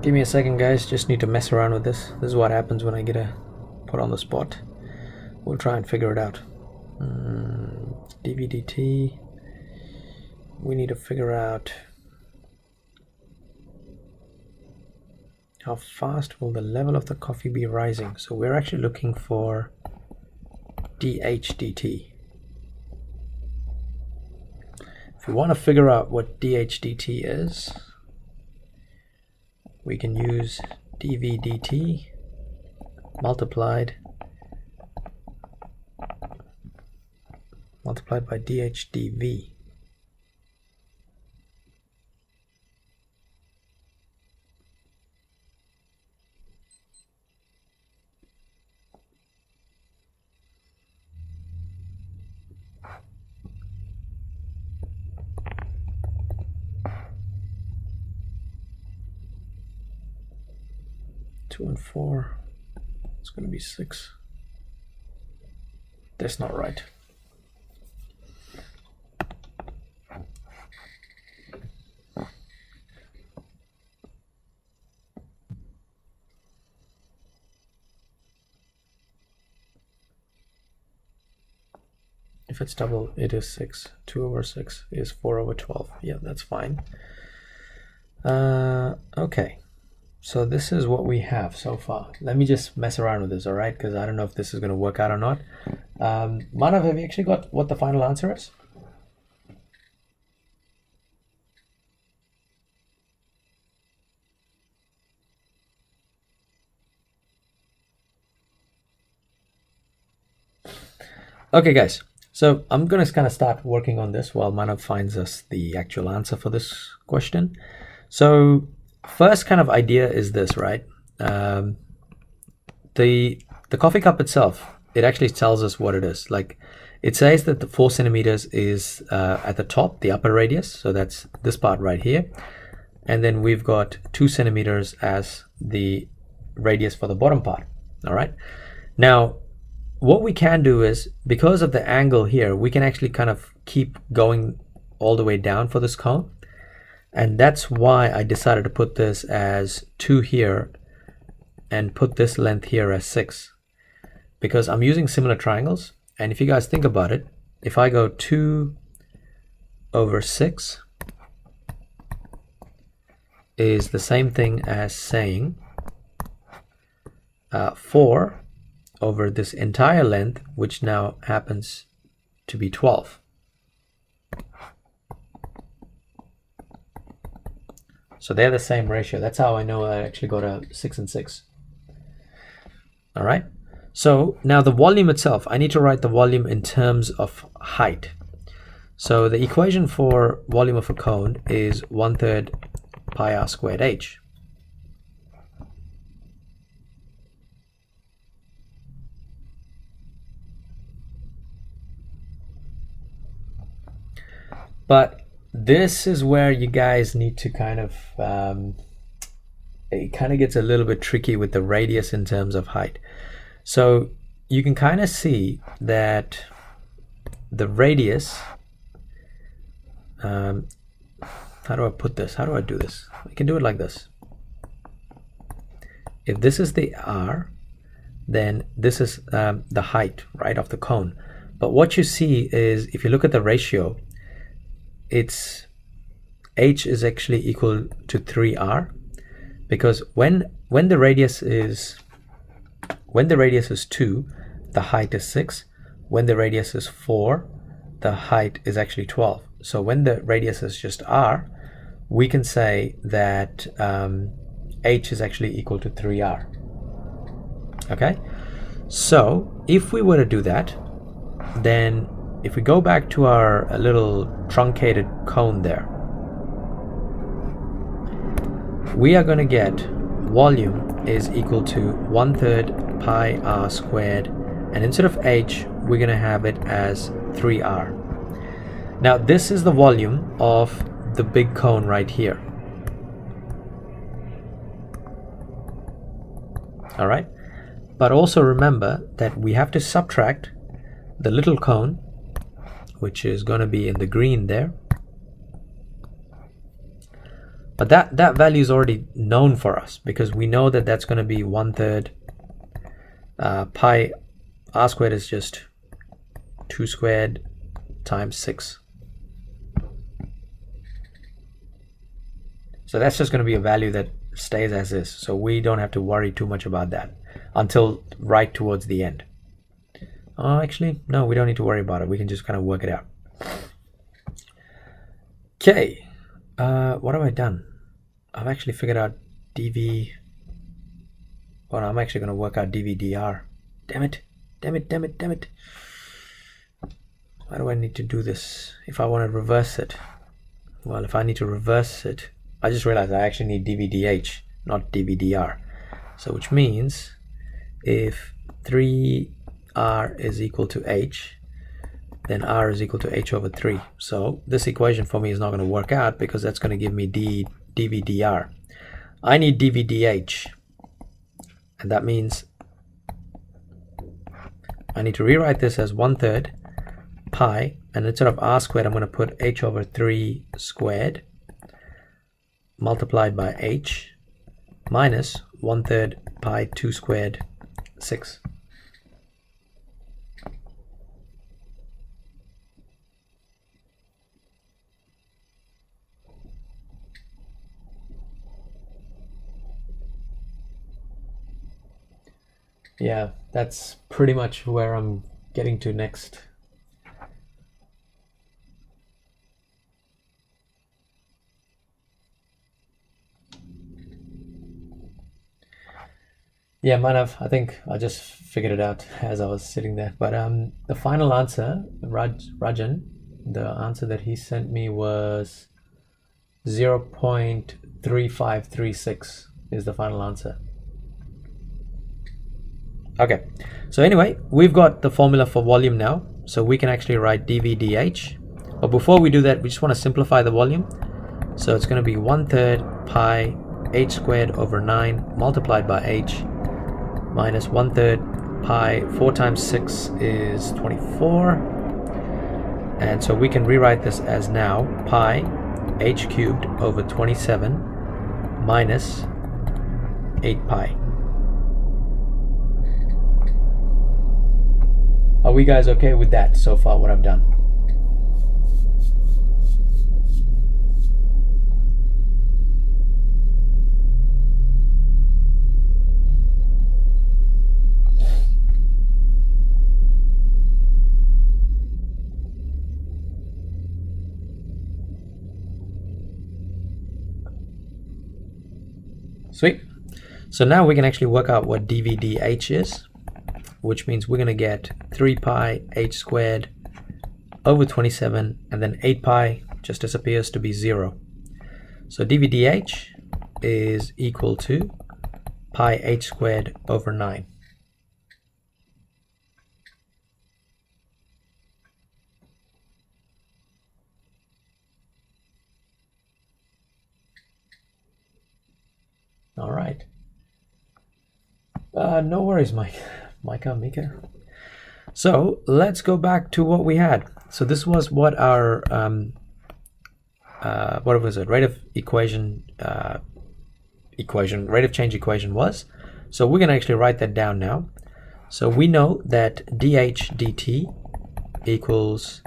Give me a second, guys. Just need to mess around with this. This is what happens when I get put on the spot. We'll try and figure it out. dV/dt. We need to figure out how fast will the level of the coffee be rising. So we're actually looking for dH/dt. If we want to figure out what dH/dt is, we can use dV/dt multiplied by dH/dV. Two and 4, it's going to be 6. That's not right. If it's double, it is 6. 2 over 6 is 4 over 12. Yeah, that's fine. Okay. So this is what we have so far. Let me just mess around with this, all right? Because I don't know if this is going to work out or not. Manav, have you actually got what the final answer is? Okay, guys. So I'm going to kind of start working on this while Manav finds us the actual answer for this question. So first kind of idea is this, right? Um, the coffee cup itself, it actually tells us what it is. Like it says that the 4 centimeters is at the top, the upper radius. So that's this part right here. And then we've got 2 centimeters as the radius for the bottom part. All right. Now, what we can do is, because of the angle here, we can actually kind of keep going all the way down for this cone. And that's why I decided to put this as 2 here and put this length here as 6. Because I'm using similar triangles. And if you guys think about it, if I go 2 over 6 is the same thing as saying 4 over this entire length, which now happens to be 12. So they're the same ratio. That's how I know I actually got a 6 and 6. All right. So now the volume itself, I need to write the volume in terms of height. So the equation for volume of a cone is 1/3 pi r squared h. But this is where you guys need to kind of, it kind of gets a little bit tricky with the radius in terms of height. So you can kind of see that the radius, how do I put this? How do I do this? I can do it like this. If this is the r, then this is the height, right, of the cone. But what you see is, if you look at the ratio, it's h is actually equal to 3r, because when the radius is 2, the height is 6. When the radius is 4, the height is actually 12. So when the radius is just r, we can say that h is actually equal to 3r. Okay, so if we were to do that, then if we go back to our little truncated cone there, we are going to get volume is equal to 1/3 pi r squared, and instead of h, we're going to have it as 3r. Now this is the volume of the big cone right here. All right, but also remember that we have to subtract the little cone, which is going to be in the green there. But that value is already known for us, because we know that that's going to be 1/3 pi r squared is just 2 squared times 6. So that's just going to be a value that stays as is. So we don't have to worry too much about that until right towards the end. Actually, no, we don't need to worry about it. We can just kind of work it out. Okay, what have I done? I've actually figured out dv. Well, I'm actually going to work out dv/dr. Damn it, damn it, damn it, damn it. Why do I need to do this if I want to reverse it? Well, if I need to reverse it, I just realized I actually need dv/dh, not dv/dr. So which means if 3r is equal to h, then r is equal to h over 3. So this equation for me is not going to work out, because that's going to give me dv/dr. I need dv/dh, and that means I need to rewrite this as 1/3 pi, and instead of r squared, I'm going to put h over 3 squared multiplied by h minus 1/3 pi 2 squared 6. Yeah, that's pretty much where I'm getting to next. Yeah, Manav, I think I just figured it out as I was sitting there. But the final answer, Rajan, the answer that he sent me was 0.3536 is the final answer. Okay, so anyway, we've got the formula for volume now, so we can actually write dVdh. But before we do that, we just want to simplify the volume. So it's going to be 1/3 pi h squared over 9 multiplied by h minus 1/3 pi 4 times 6 is 24. And so we can rewrite this as now pi h cubed over 27 minus 8 pi. Are we guys okay with that so far, what I've done? Sweet. So now we can actually work out what dVdh is, which means we're going to get 3 pi h squared over 27, and then 8 pi just disappears to be 0. So dVdh is equal to pi h squared over 9. All right. No worries, Mika. So let's go back to what we had. So this was what our what was it? Rate of change equation was. So we're going to actually write that down now. So we know that dh dt equals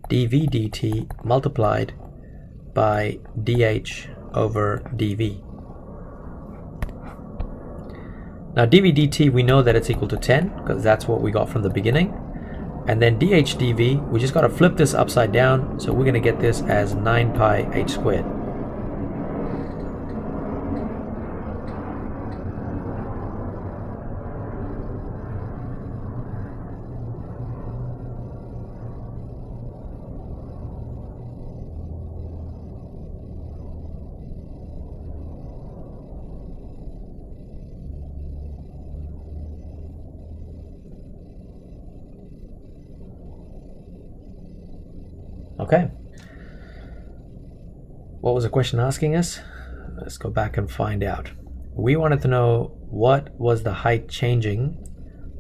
dv dt multiplied by dh over dv. Now dv dt, we know that it's equal to 10 because that's what we got from the beginning. And then dh dv, we just got to flip this upside down. So we're going to get this as 9 pi h squared. Okay. What was the question asking us? Let's go back and find out. We wanted to know what was the height changing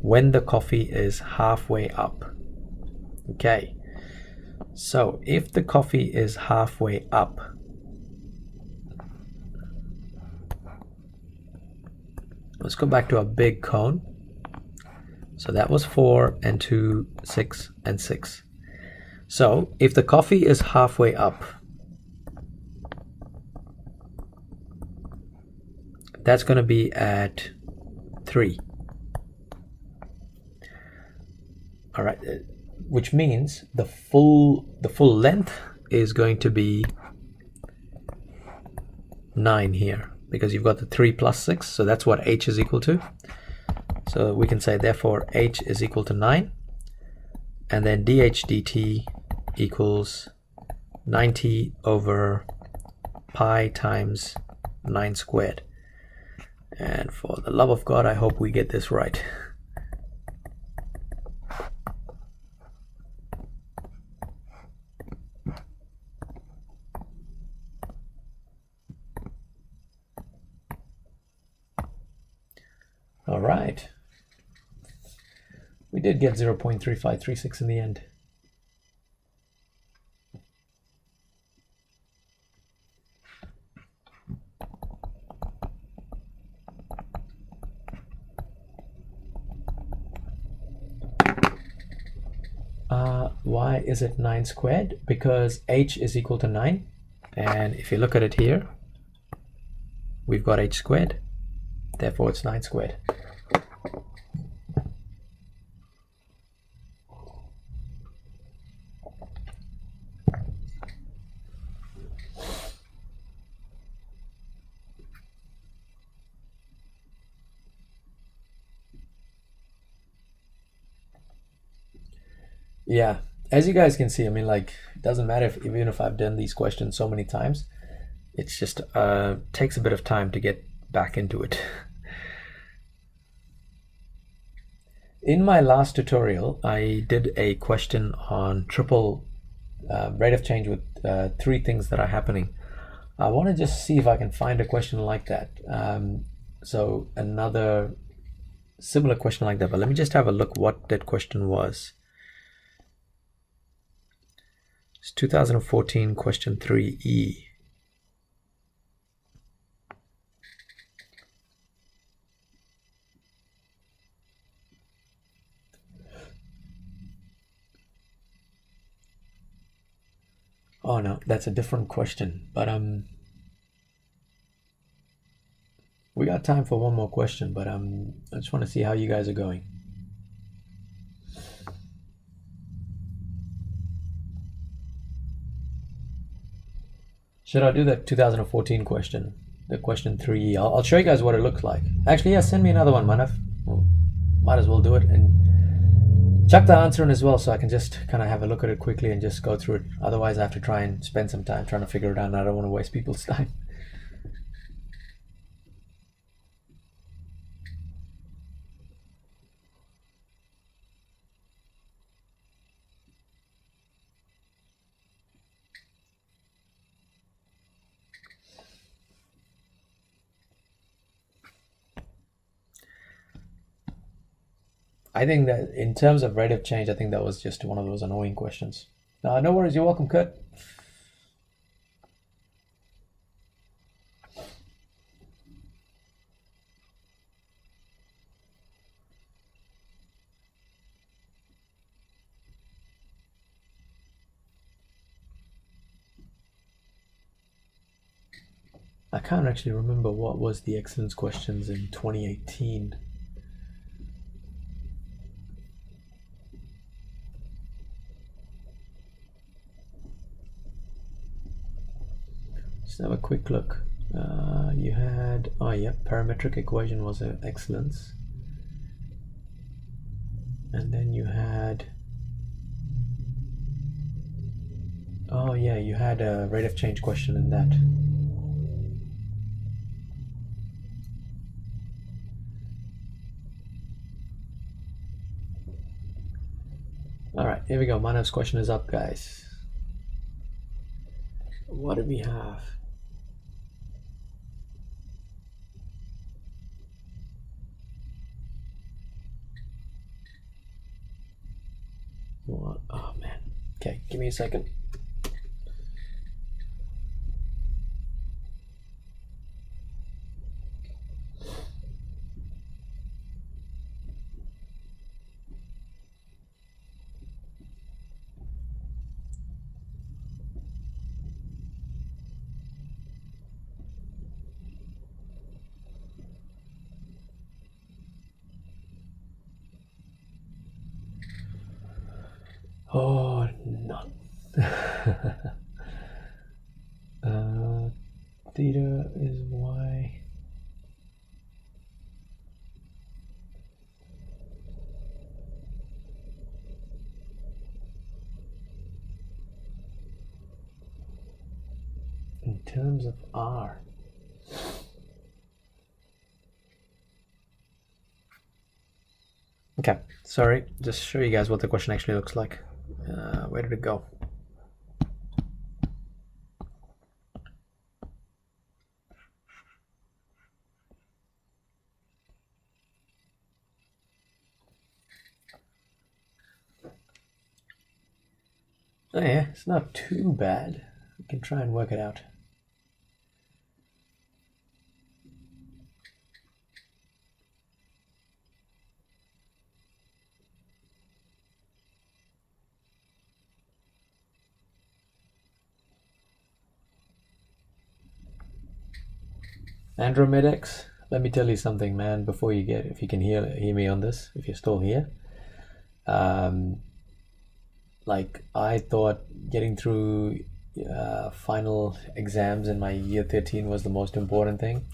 when the coffee is halfway up. Okay. So if the coffee is halfway up, let's go back to a big cone. So that was 4 and 2, 6 and 6. So if the coffee is halfway up, that's going to be at 3. All right, which means the full length is going to be 9 here, because you've got the 3 plus 6, so that's what h is equal to. So we can say therefore h is equal to 9, and then dh dt equals 90 over pi times 9 squared. And for the love of God, I hope we get this right. All right. We did get 0.3536 in the end. Why is it 9 squared? Because h is equal to 9. And if you look at it here, we've got h squared. Therefore, it's 9 squared. Yeah, as you guys can see, I mean, like, it doesn't matter if even if I've done these questions so many times, it's just takes a bit of time to get back into it. In my last tutorial, I did a question on triple rate of change with three things that are happening. I want to just see if I can find a question like that. So another similar question like that, but let me just have a look what that question was. It's 2014 question 3E. Oh no, that's a different question. But we got time for one more question, but I just want to see how you guys are going. Should I do that 2014 question? The question 3E. I'll show you guys what it looks like. Actually, yeah, send me another one, Manav. Well, might as well do it and chuck the answer in as well, so I can just kind of have a look at it quickly and just go through it. Otherwise, I have to try and spend some time trying to figure it out, and I don't want to waste people's time. I think that in terms of rate of change, I think that was just one of those annoying questions. No worries, you're welcome, Kurt. I can't actually remember what was the excellence questions in 2018. Let's have a quick look. You had, oh yeah, parametric equation was an excellence. And then you had, oh yeah, you had a rate of change question in that. All right, here we go. Manav's question is up, guys. What do we have? What? Oh man. Okay, give me a second. Oh, no. Theta is y. In terms of r. Okay, sorry, just show you guys what the question actually looks like. Where did it go? Oh yeah, it's not too bad. We can try and work it out. Andromedex, let me tell you something, man, before you get, if you can hear me on this, if you're still here. Like, I thought getting through final exams in my year 13 was the most important thing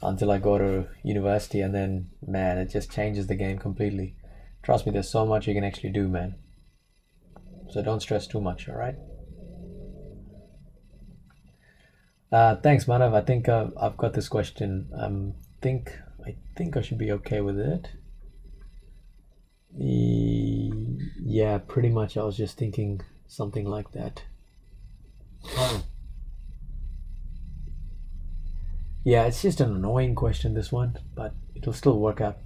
until I go to university, and then, man, it just changes the game completely. Trust me, there's so much you can actually do, man. So don't stress too much, all right? Thanks, Manav. I think I've got this question. I think I should be okay with it. Yeah, pretty much. I was just thinking something like that. Yeah, it's just an annoying question, this one, but it'll still work out.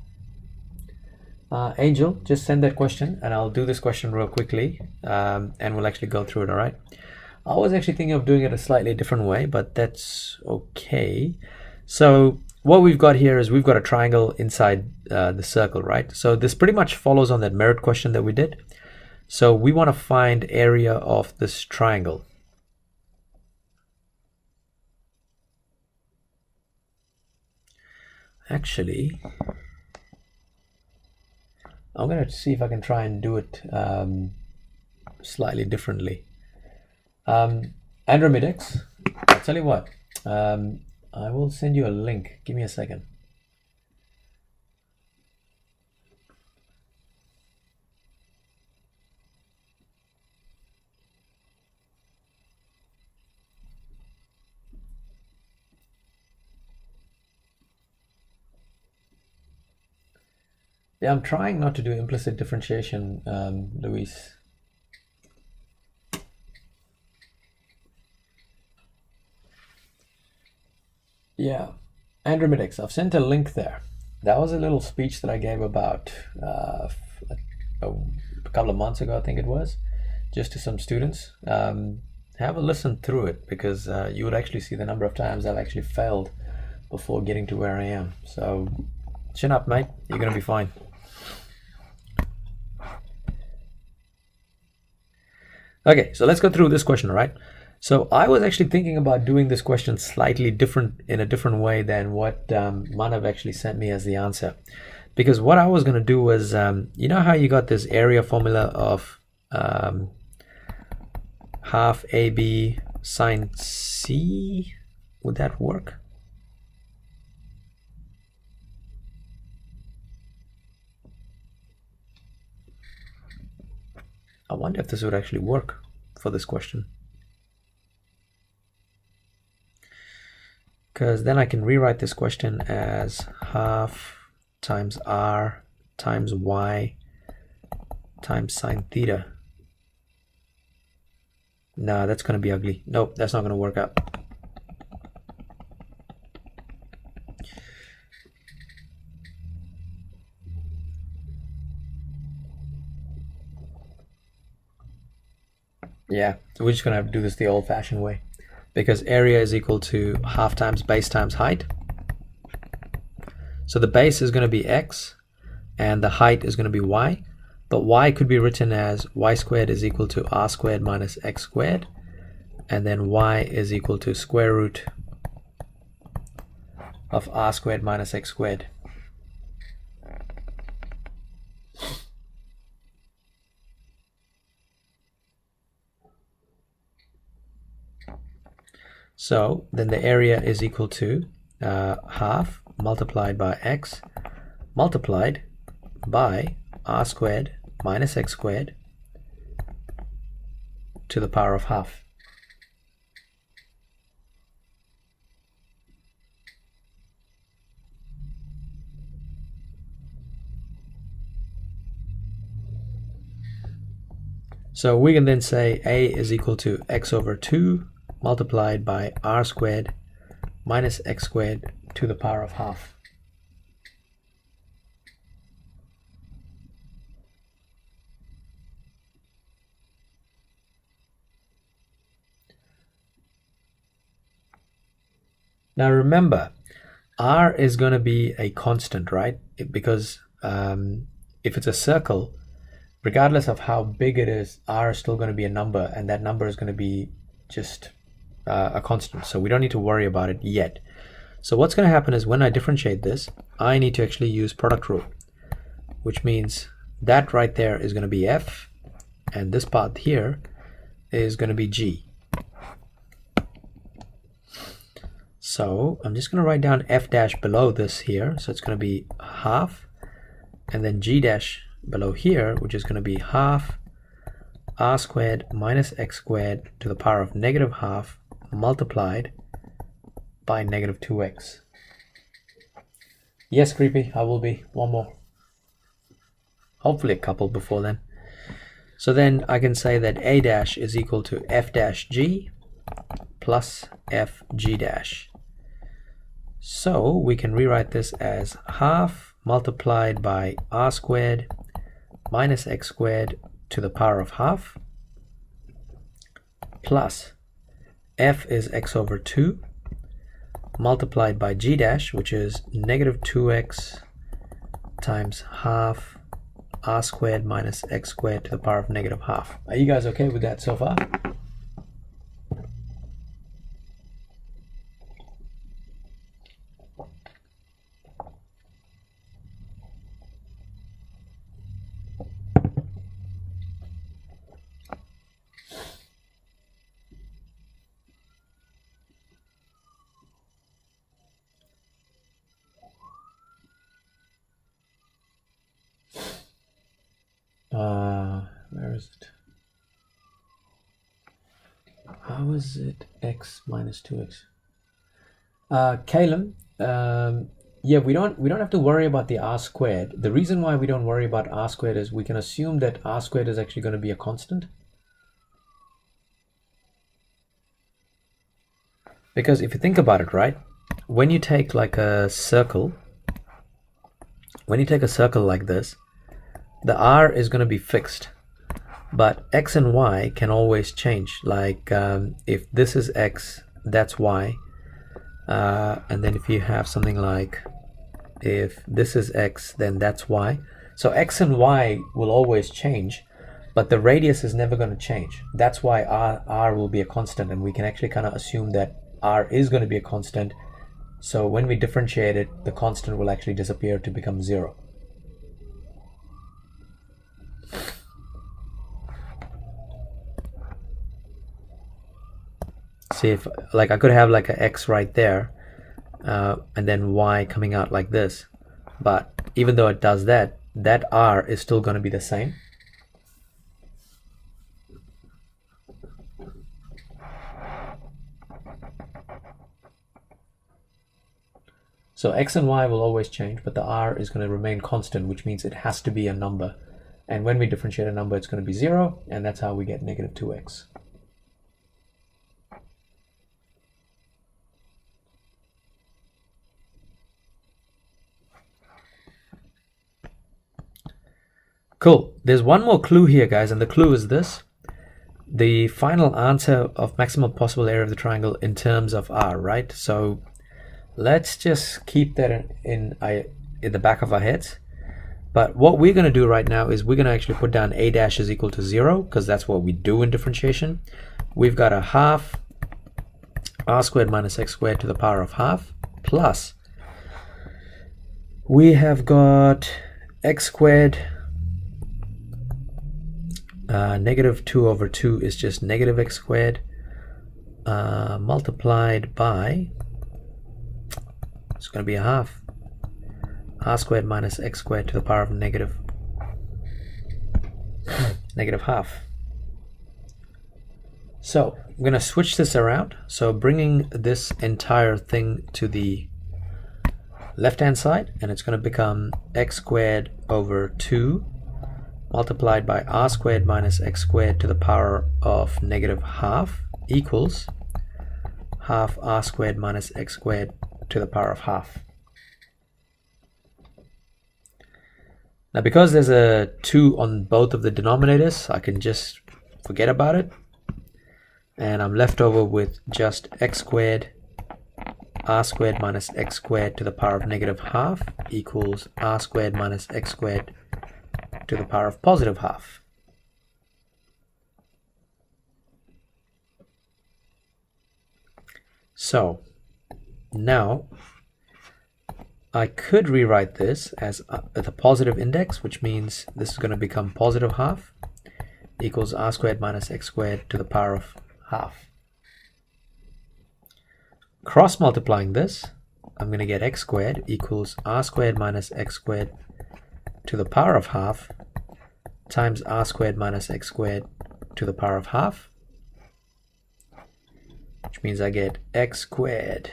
Angel, just send that question and I'll do this question real quickly, and we'll actually go through it, all right? I was actually thinking of doing it a slightly different way, but that's okay. So what we've got here is we've got a triangle inside the circle, right? So this pretty much follows on that merit question that we did. So we want to find area of this triangle. Actually, I'm going to see if I can try and do it slightly differently. Andromedex, I'll tell you what, I will send you a link. Give me a second. Yeah, I'm trying not to do implicit differentiation, Luis. Yeah, Andromedex, I've sent a link there. That was a little speech that I gave about a couple of months ago, I think it was, just to some students. Have a listen through it, because you would actually see the number of times I've actually failed before getting to where I am. So chin up, mate, you're gonna be fine. Okay, so let's go through this question, all right? So I was actually thinking about doing this question slightly different, in a different way than what Manav actually sent me as the answer. Because what I was going to do was, you know how you got this area formula of half AB sine C? Would that work? I wonder if this would actually work for this question. Because then I can rewrite this question as half times R times Y times sine theta. No, that's going to be ugly. Nope, that's not going to work out. Yeah, so we're just going to have to do this the old-fashioned way, because area is equal to half times base times height. So the base is going to be x and the height is going to be y, but y could be written as y squared is equal to r squared minus x squared, and then y is equal to square root of r squared minus x squared. So then the area is equal to half multiplied by x multiplied by r squared minus x squared to the power of half. So we can then say a is equal to x over 2 multiplied by r squared minus x squared to the power of half. Now remember, r is going to be a constant, right? Because if it's a circle, regardless of how big it is, r is still going to be a number, and that number is going to be just a constant, so we don't need to worry about it yet. So what's going to happen is when I differentiate this, I need to actually use product rule, which means that right there is going to be f, and this part here is going to be g. So I'm just going to write down f dash below this here, so it's going to be half, and then g dash below here, which is going to be half r squared minus x squared to the power of negative half multiplied by negative 2x. Yes, creepy, I will be. One more. Hopefully a couple before then. So then I can say that a dash is equal to f dash g plus f g dash. So we can rewrite this as half multiplied by r squared minus x squared to the power of half plus f is x over 2 multiplied by g dash, which is negative 2x times half r squared minus x squared to the power of negative half. Are you guys okay with that so far? Where is it? How is it x minus 2x? Caleb, yeah, we don't have to worry about the r squared. The reason why we don't worry about r squared is we can assume that r squared is actually going to be a constant. Because if you think about it, right, when you take like a circle, like this, the r is going to be fixed, but x and y can always change. Like if this is x, that's y, and then if you have something like if this is x, then that's y. So x and y will always change, but the radius is never going to change. That's why r will be a constant, and we can actually kind of assume that r is going to be a constant. So when we differentiate it, the constant will actually disappear to become 0. See, if like I could have like an x right there, and then y coming out like this, but even though it does that, that r is still going to be the same. So x and y will always change, but the r is going to remain constant, which means it has to be a number. And when we differentiate a number, it's going to be 0, and that's how we get negative 2x. Cool. There's one more clue here, guys, and the clue is this. The final answer of maximum possible area of the triangle in terms of r, right? So let's just keep that in the back of our heads. But what we're going to do right now is we're going to actually put down a dash is equal to 0, because that's what we do in differentiation. We've got a half r squared minus x squared to the power of half plus we have got x squared. Negative 2 over 2 is just negative x squared multiplied by, it's going to be a half r squared minus x squared to the power of negative half. So I'm going to switch this around. So bringing this entire thing to the left hand side, and it's going to become x squared over 2 multiplied by r squared minus x squared to the power of negative half equals half r squared minus x squared to the power of half. Now because there's a 2 on both of the denominators, I can just forget about it, and I'm left over with just x squared r squared minus x squared to the power of negative half equals r squared minus x squared to the power of positive half. So now I could rewrite this as the positive index, which means this is going to become positive half equals r squared minus x squared to the power of half. Cross multiplying this, I'm going to get x squared equals r squared minus x squared to the power of half times r squared minus x squared to the power of half, which means I get x squared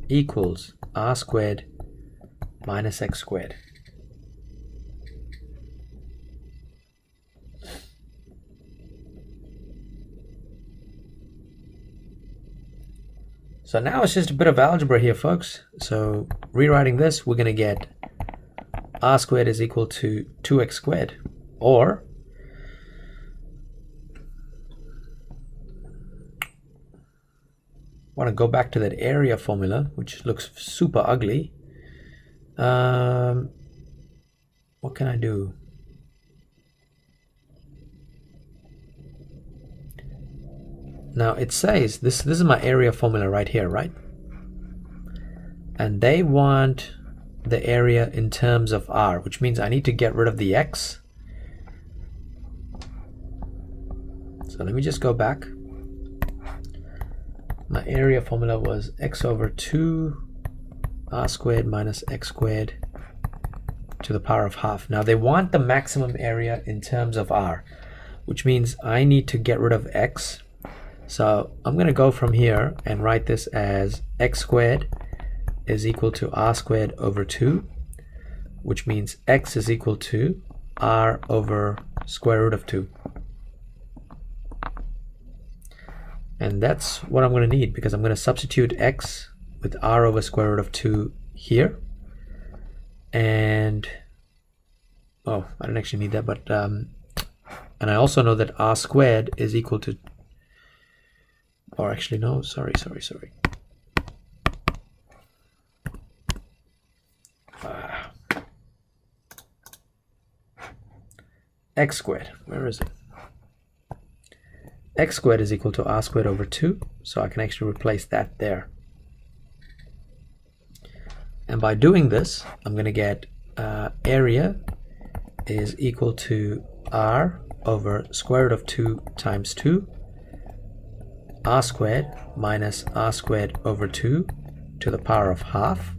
equals r squared minus x squared. So now it's just a bit of algebra here, folks. So rewriting this, we're going to get r squared is equal to 2x squared, or want to go back to that area formula, which looks super ugly. What can I do? Now it says this is my area formula right here, right? And they want the area in terms of r, which means I need to get rid of the x. So let me just go back. My area formula was x over 2 r squared minus x squared to the power of half. Now they want the maximum area in terms of r, which means I need to get rid of x. So I'm going to go from here and write this as x squared is equal to r squared over 2, which means x is equal to r over square root of 2. And that's what I'm going to need, because I'm going to substitute x with r over square root of 2 here. And, oh, I don't actually need that, but, and I also know that r squared is equal to, or actually no, sorry. X squared, where is it? X squared is equal to r squared over 2, so I can actually replace that there. And by doing this, I'm going to get area is equal to r over square root of 2 times 2, r squared minus r squared over 2 to the power of half,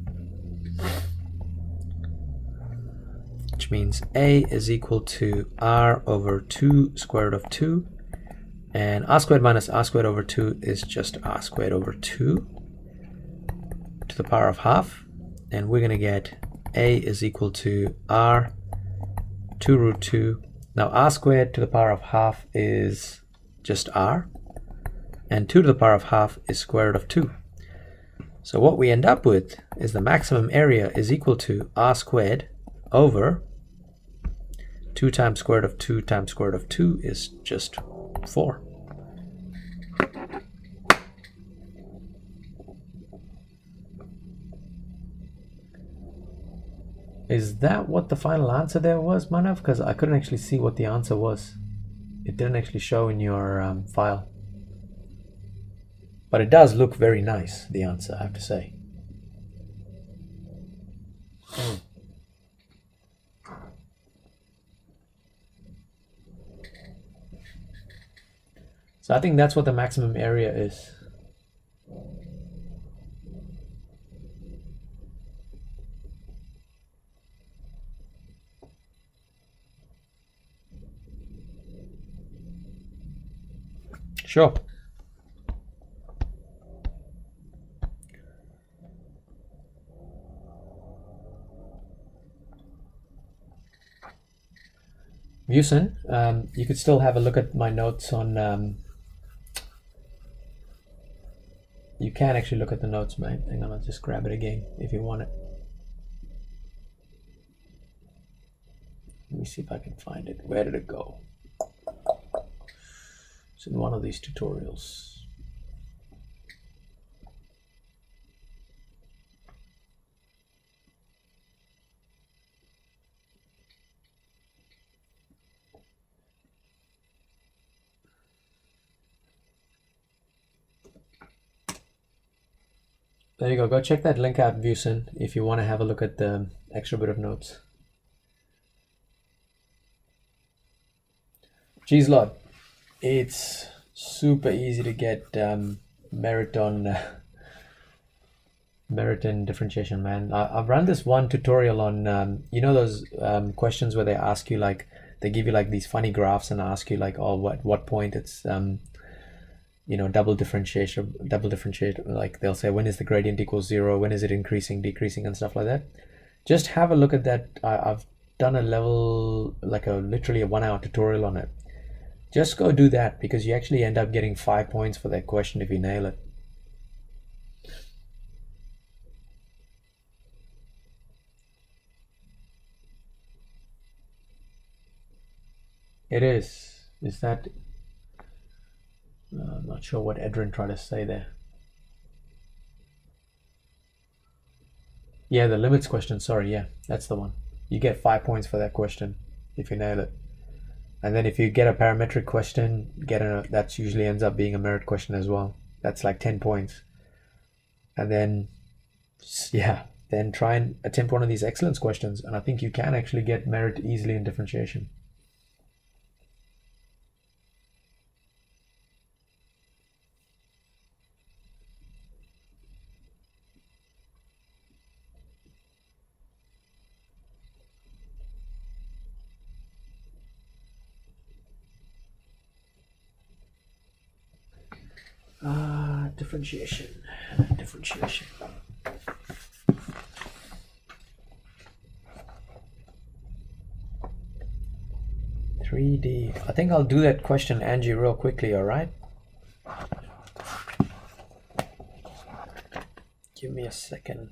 which means a is equal to r over 2 square root of 2, and r squared minus r squared over 2 is just r squared over 2 to the power of half, and we're going to get a is equal to r 2 root 2. Now r squared to the power of half is just r, and 2 to the power of half is square root of 2. So what we end up with is the maximum area is equal to r squared over 2 times square root of 2 times square root of 2 is just 4. Is that what the final answer there was, Manav? Because I couldn't actually see what the answer was. It didn't actually show in your file. But it does look very nice, the answer, I have to say. So I think that's what the maximum area is. Sure. Musin, you could still have a look at my notes on, you can actually look at the notes, mate. Hang on, I'll just grab it again if you want it. Let me see if I can find it. Where did it go? It's in one of these tutorials. There you go. Go check that link out, Vusin, if you want to have a look at the extra bit of notes. Geez, Lord, it's super easy to get merit in differentiation, man. I've run this one tutorial on, you know those questions where they ask you like they give you like these funny graphs and ask you like, oh, what point it's double differentiate, like they'll say when is the gradient equals 0, when is it increasing, decreasing, and stuff like that. Just have a look at that. I've done a level, like literally a 1-hour tutorial on it. Just go do that, because you actually end up getting 5 points for that question if you nail it. It is. Is that... I'm not sure what Edrin tried to say there. Yeah, the limits question, sorry, yeah, that's the one. You get 5 points for that question if you nail it. And then if you get a parametric question, that usually ends up being a merit question as well. That's like 10 points. And then, yeah, then try and attempt one of these excellence questions, and I think you can actually get merit easily in differentiation. Differentiation. 3D. I think I'll do that question, Angie, real quickly, all right? Give me a second.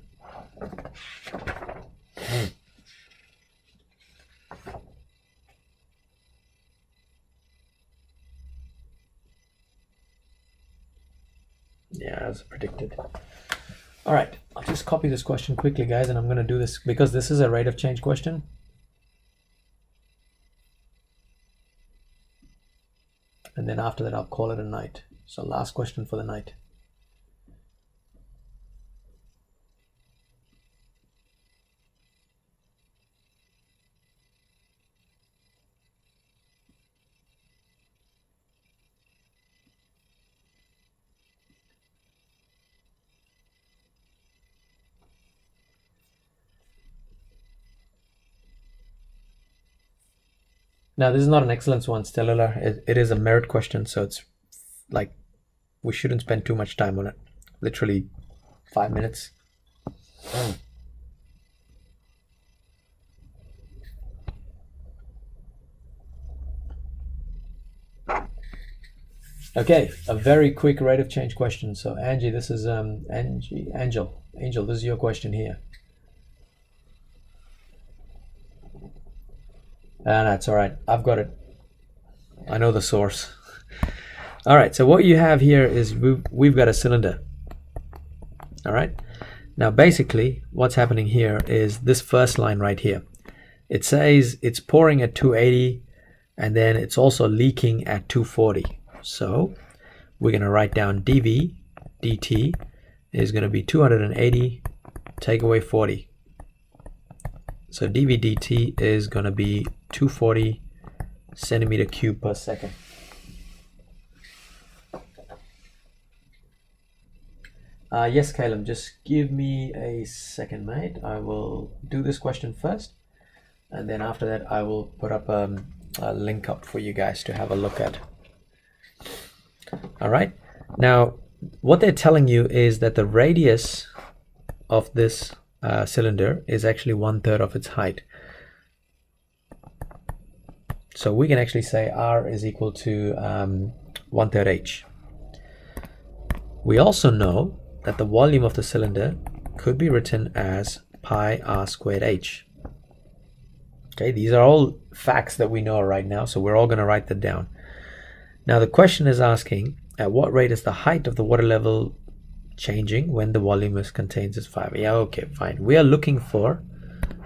Yeah, as predicted. All right, I'll just copy this question quickly, guys, and I'm going to do this because this is a rate of change question. And then after that, I'll call it a night. So last question for the night. Now, this is not an excellence one, Stellar. It is a merit question, so it's like we shouldn't spend too much time on it. Literally 5 minutes. Okay, a very quick rate of change question. So Angie, this is Angel, this is your question here. That's all right. I've got it. I know the source. All right. So what you have here is we've got a cylinder. All right. Now, basically, what's happening here is this first line right here. It says it's pouring at 280, and then it's also leaking at 240. So we're going to write down dV dt is going to be 280, take away 40. So dV dt is going to be 240 centimeter cube per second. Yes, Caleb, just give me a second, mate. I will do this question first, and then after that I will put up a link up for you guys to have a look at. All right, now what they're telling you is that the radius of this cylinder is actually 1/3 of its height. So we can actually say R is equal to 1/3 h. We also know that the volume of the cylinder could be written as pi r squared h. Okay, these are all facts that we know right now, so we're all going to write that down. Now the question is asking, at what rate is the height of the water level changing when the volume contains its 5? Yeah, okay, fine. We are looking for,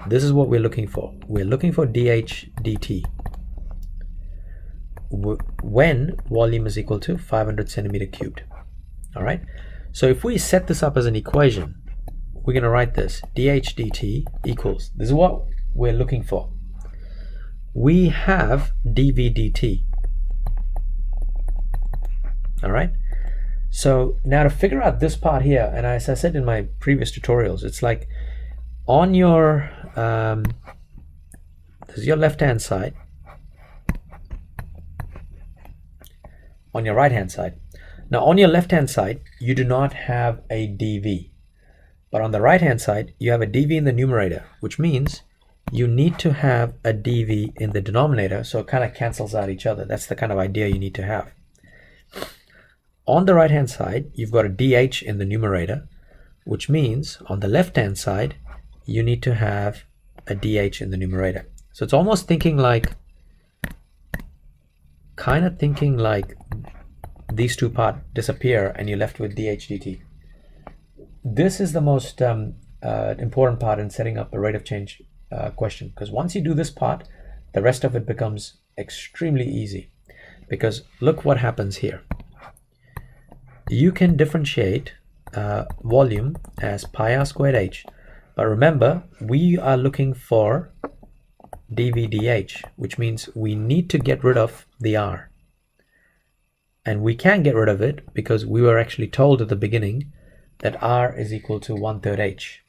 this is what we're looking for. We're looking for dH dt when volume is equal to 500 centimeter cubed. All right, so if we set this up as an equation, we're going to write this dH dt equals, this is what we're looking for. We have dV dt. All right, so now to figure out this part here, and as I said in my previous tutorials, it's like on your this is your left hand side, on your right hand side. Now on your left hand side, you do not have a dv. But on the right hand side, you have a dv in the numerator, which means you need to have a dv in the denominator, so it kind of cancels out each other. That's the kind of idea you need to have. On the right hand side, you've got a dh in the numerator, which means on the left hand side, you need to have a dh in the numerator. So it's almost thinking like, kind of thinking like these two parts disappear and you're left with dh dt. This is the most important part in setting up a rate of change question, because once you do this part, the rest of it becomes extremely easy. Because look what happens here. You can differentiate volume as pi r squared h, but remember we are looking for dv dh, which means we need to get rid of the r, and we can get rid of it because we were actually told at the beginning that r is equal to 1/3 h.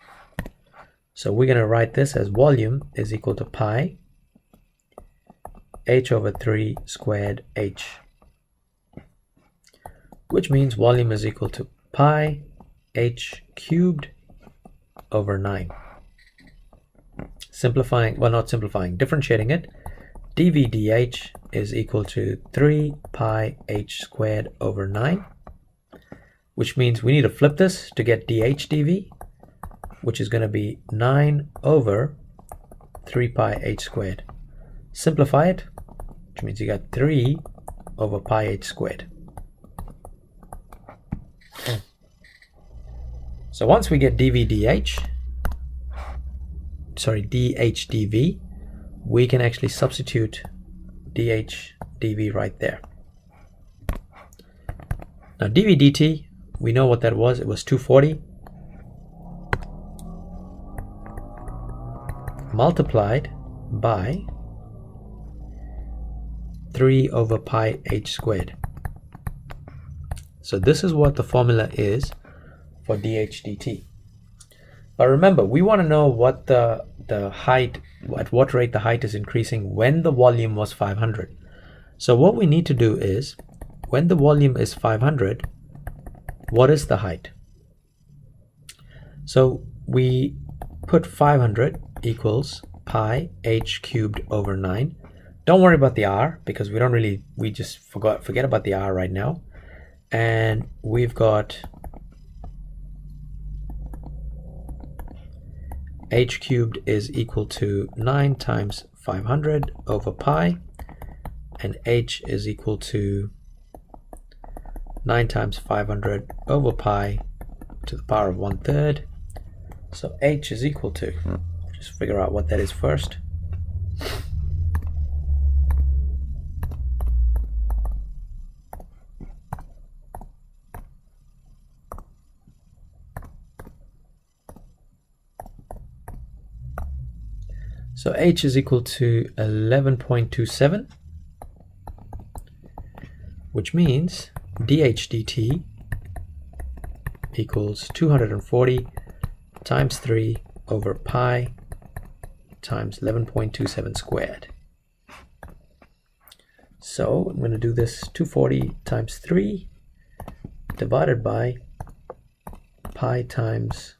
So we're going to write this as volume is equal to pi h over 3 squared h, which means volume is equal to pi h cubed over 9. Simplifying, well, not simplifying, differentiating it, dv dh is equal to 3 pi h squared over 9, which means we need to flip this to get dh dv, which is going to be 9 over 3 pi h squared. Simplify it, which means you got 3 over pi h squared. So once we get dv dh, sorry, dh dv, we can actually substitute dh dv right there. Now dv dt, we know what that was. It was 240 multiplied by 3 over pi h squared. So this is what the formula is for dh dt. But remember, we want to know what the height, at what rate the height is increasing when the volume was 500. So what we need to do is, when the volume is 500, what is the height? So we put 500 equals pi h cubed over 9. Don't worry about the r, because we don't really, we just forget about the r right now. And we've got h cubed is equal to 9 times 500 over pi, and h is equal to 9 times 500 over pi to the power of 1/3. So h is equal to, just figure out what that is first. So h is equal to 11.27, which means dh dt equals 240 times 3 over pi times 11.27 squared. So I'm going to do this 240 times 3 divided by pi times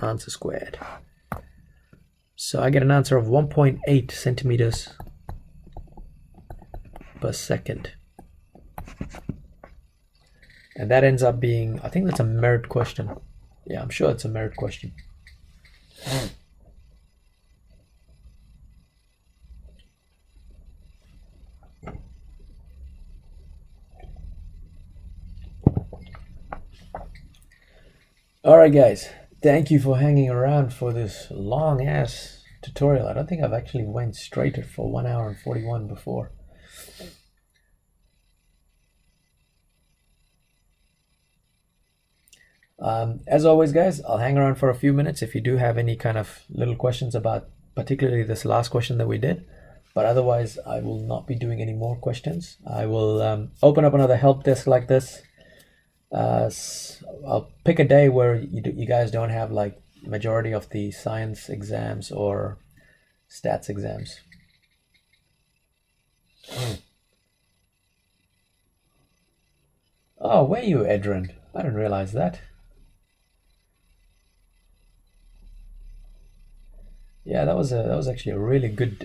answer squared. So I get an answer of 1.8 centimeters per second. And that ends up being, I think that's a merit question. Yeah, I'm sure it's a merit question. Alright guys, thank you for hanging around for this long ass tutorial. I don't think I've actually went straight for 1 hour and 41 before. As always guys, I'll hang around for a few minutes if you do have any kind of little questions about particularly this last question that we did. But otherwise, I will not be doing any more questions. I will open up another help desk like this. I'll pick a day where you guys don't have like majority of the science exams or stats exams. Oh, were you, Edrin? I didn't realize that. Yeah, that was actually a really good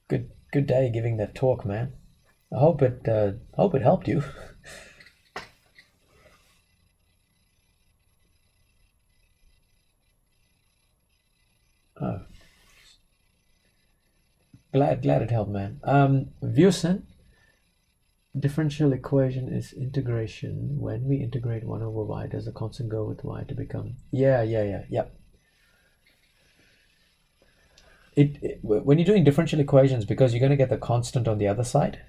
good day giving that talk, man. I hope it helped you. Oh, glad it helped, man. Vusen, differential equation is integration. When we integrate 1 over y, does the constant go with y to become? Yeah. When you're doing differential equations, because you're going to get the constant on the other side.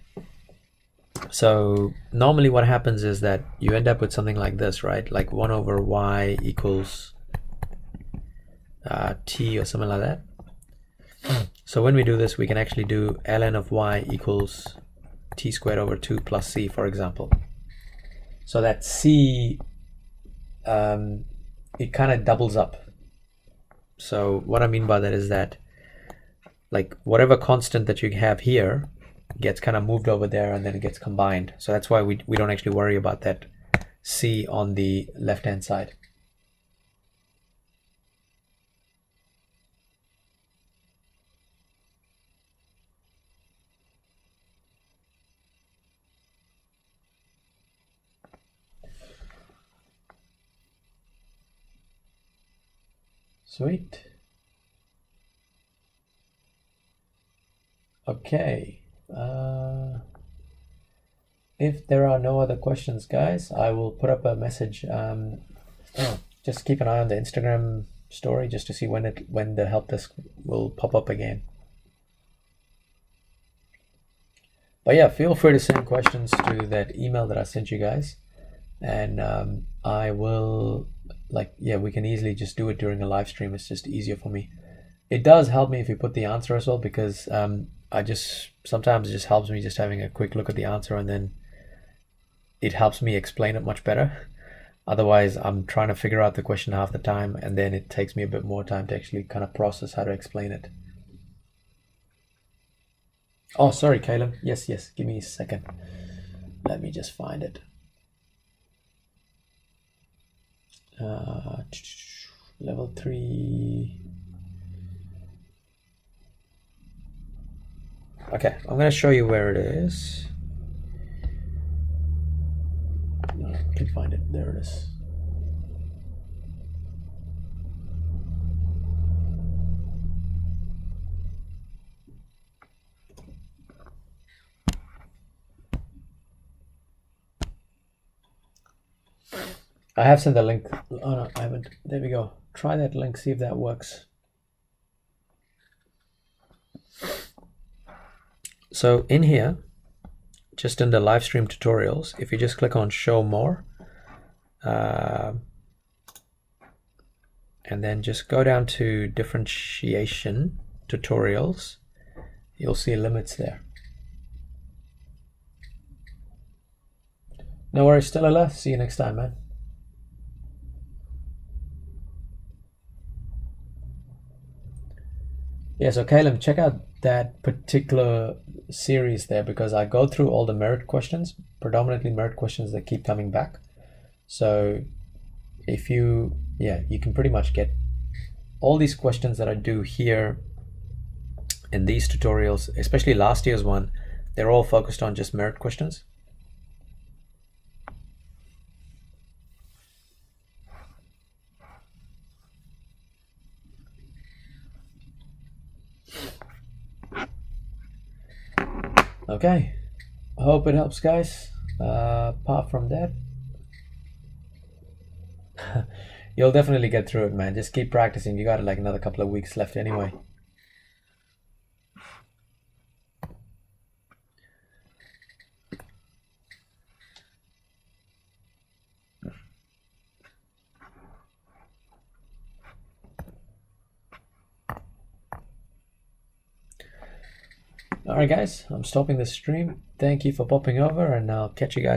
So normally what happens is that you end up with something like this, right? Like 1 over y equals t or something like that. So when we do this, we can actually do ln of y equals t squared over 2 plus c, for example. So that c, it kind of doubles up. So what I mean by that is that like whatever constant that you have here gets kind of moved over there and then it gets combined. So that's why we don't actually worry about that c on the left hand side. Sweet. Okay. If there are no other questions, guys, I will put up a message. Just keep an eye on the Instagram story just to see when the help desk will pop up again. But yeah, feel free to send questions to that email that I sent you guys, and I will we can easily just do it during a live stream. It's just easier for me. It does help me if you put the answer as well, because sometimes it just helps me just having a quick look at the answer, and then it helps me explain it much better. Otherwise, I'm trying to figure out the question half the time, and then it takes me a bit more time to actually kind of process how to explain it. Oh, sorry, Caleb. Yes, give me a second. Let me just find it. Level 3. Okay, I'm going to show you where it is. No, I can find it. There it is. I have sent the link. Oh no, I haven't. There we go. Try that link, see if that works. So in here, just in the live stream tutorials, if you just click on show more, and then just go down to differentiation tutorials, you'll see limits there. No worries, Stella. See you next time, man. Yeah, so Caleb, check out that particular series there, because I go through all the merit questions, predominantly merit questions that keep coming back. So if you can pretty much get all these questions that I do here in these tutorials, especially last year's one, they're all focused on just merit questions. Okay, I hope it helps, guys. Apart from that, you'll definitely get through it, man. Just keep practicing. You got like another couple of weeks left anyway. Alright guys, I'm stopping the stream. Thank you for popping over, and I'll catch you guys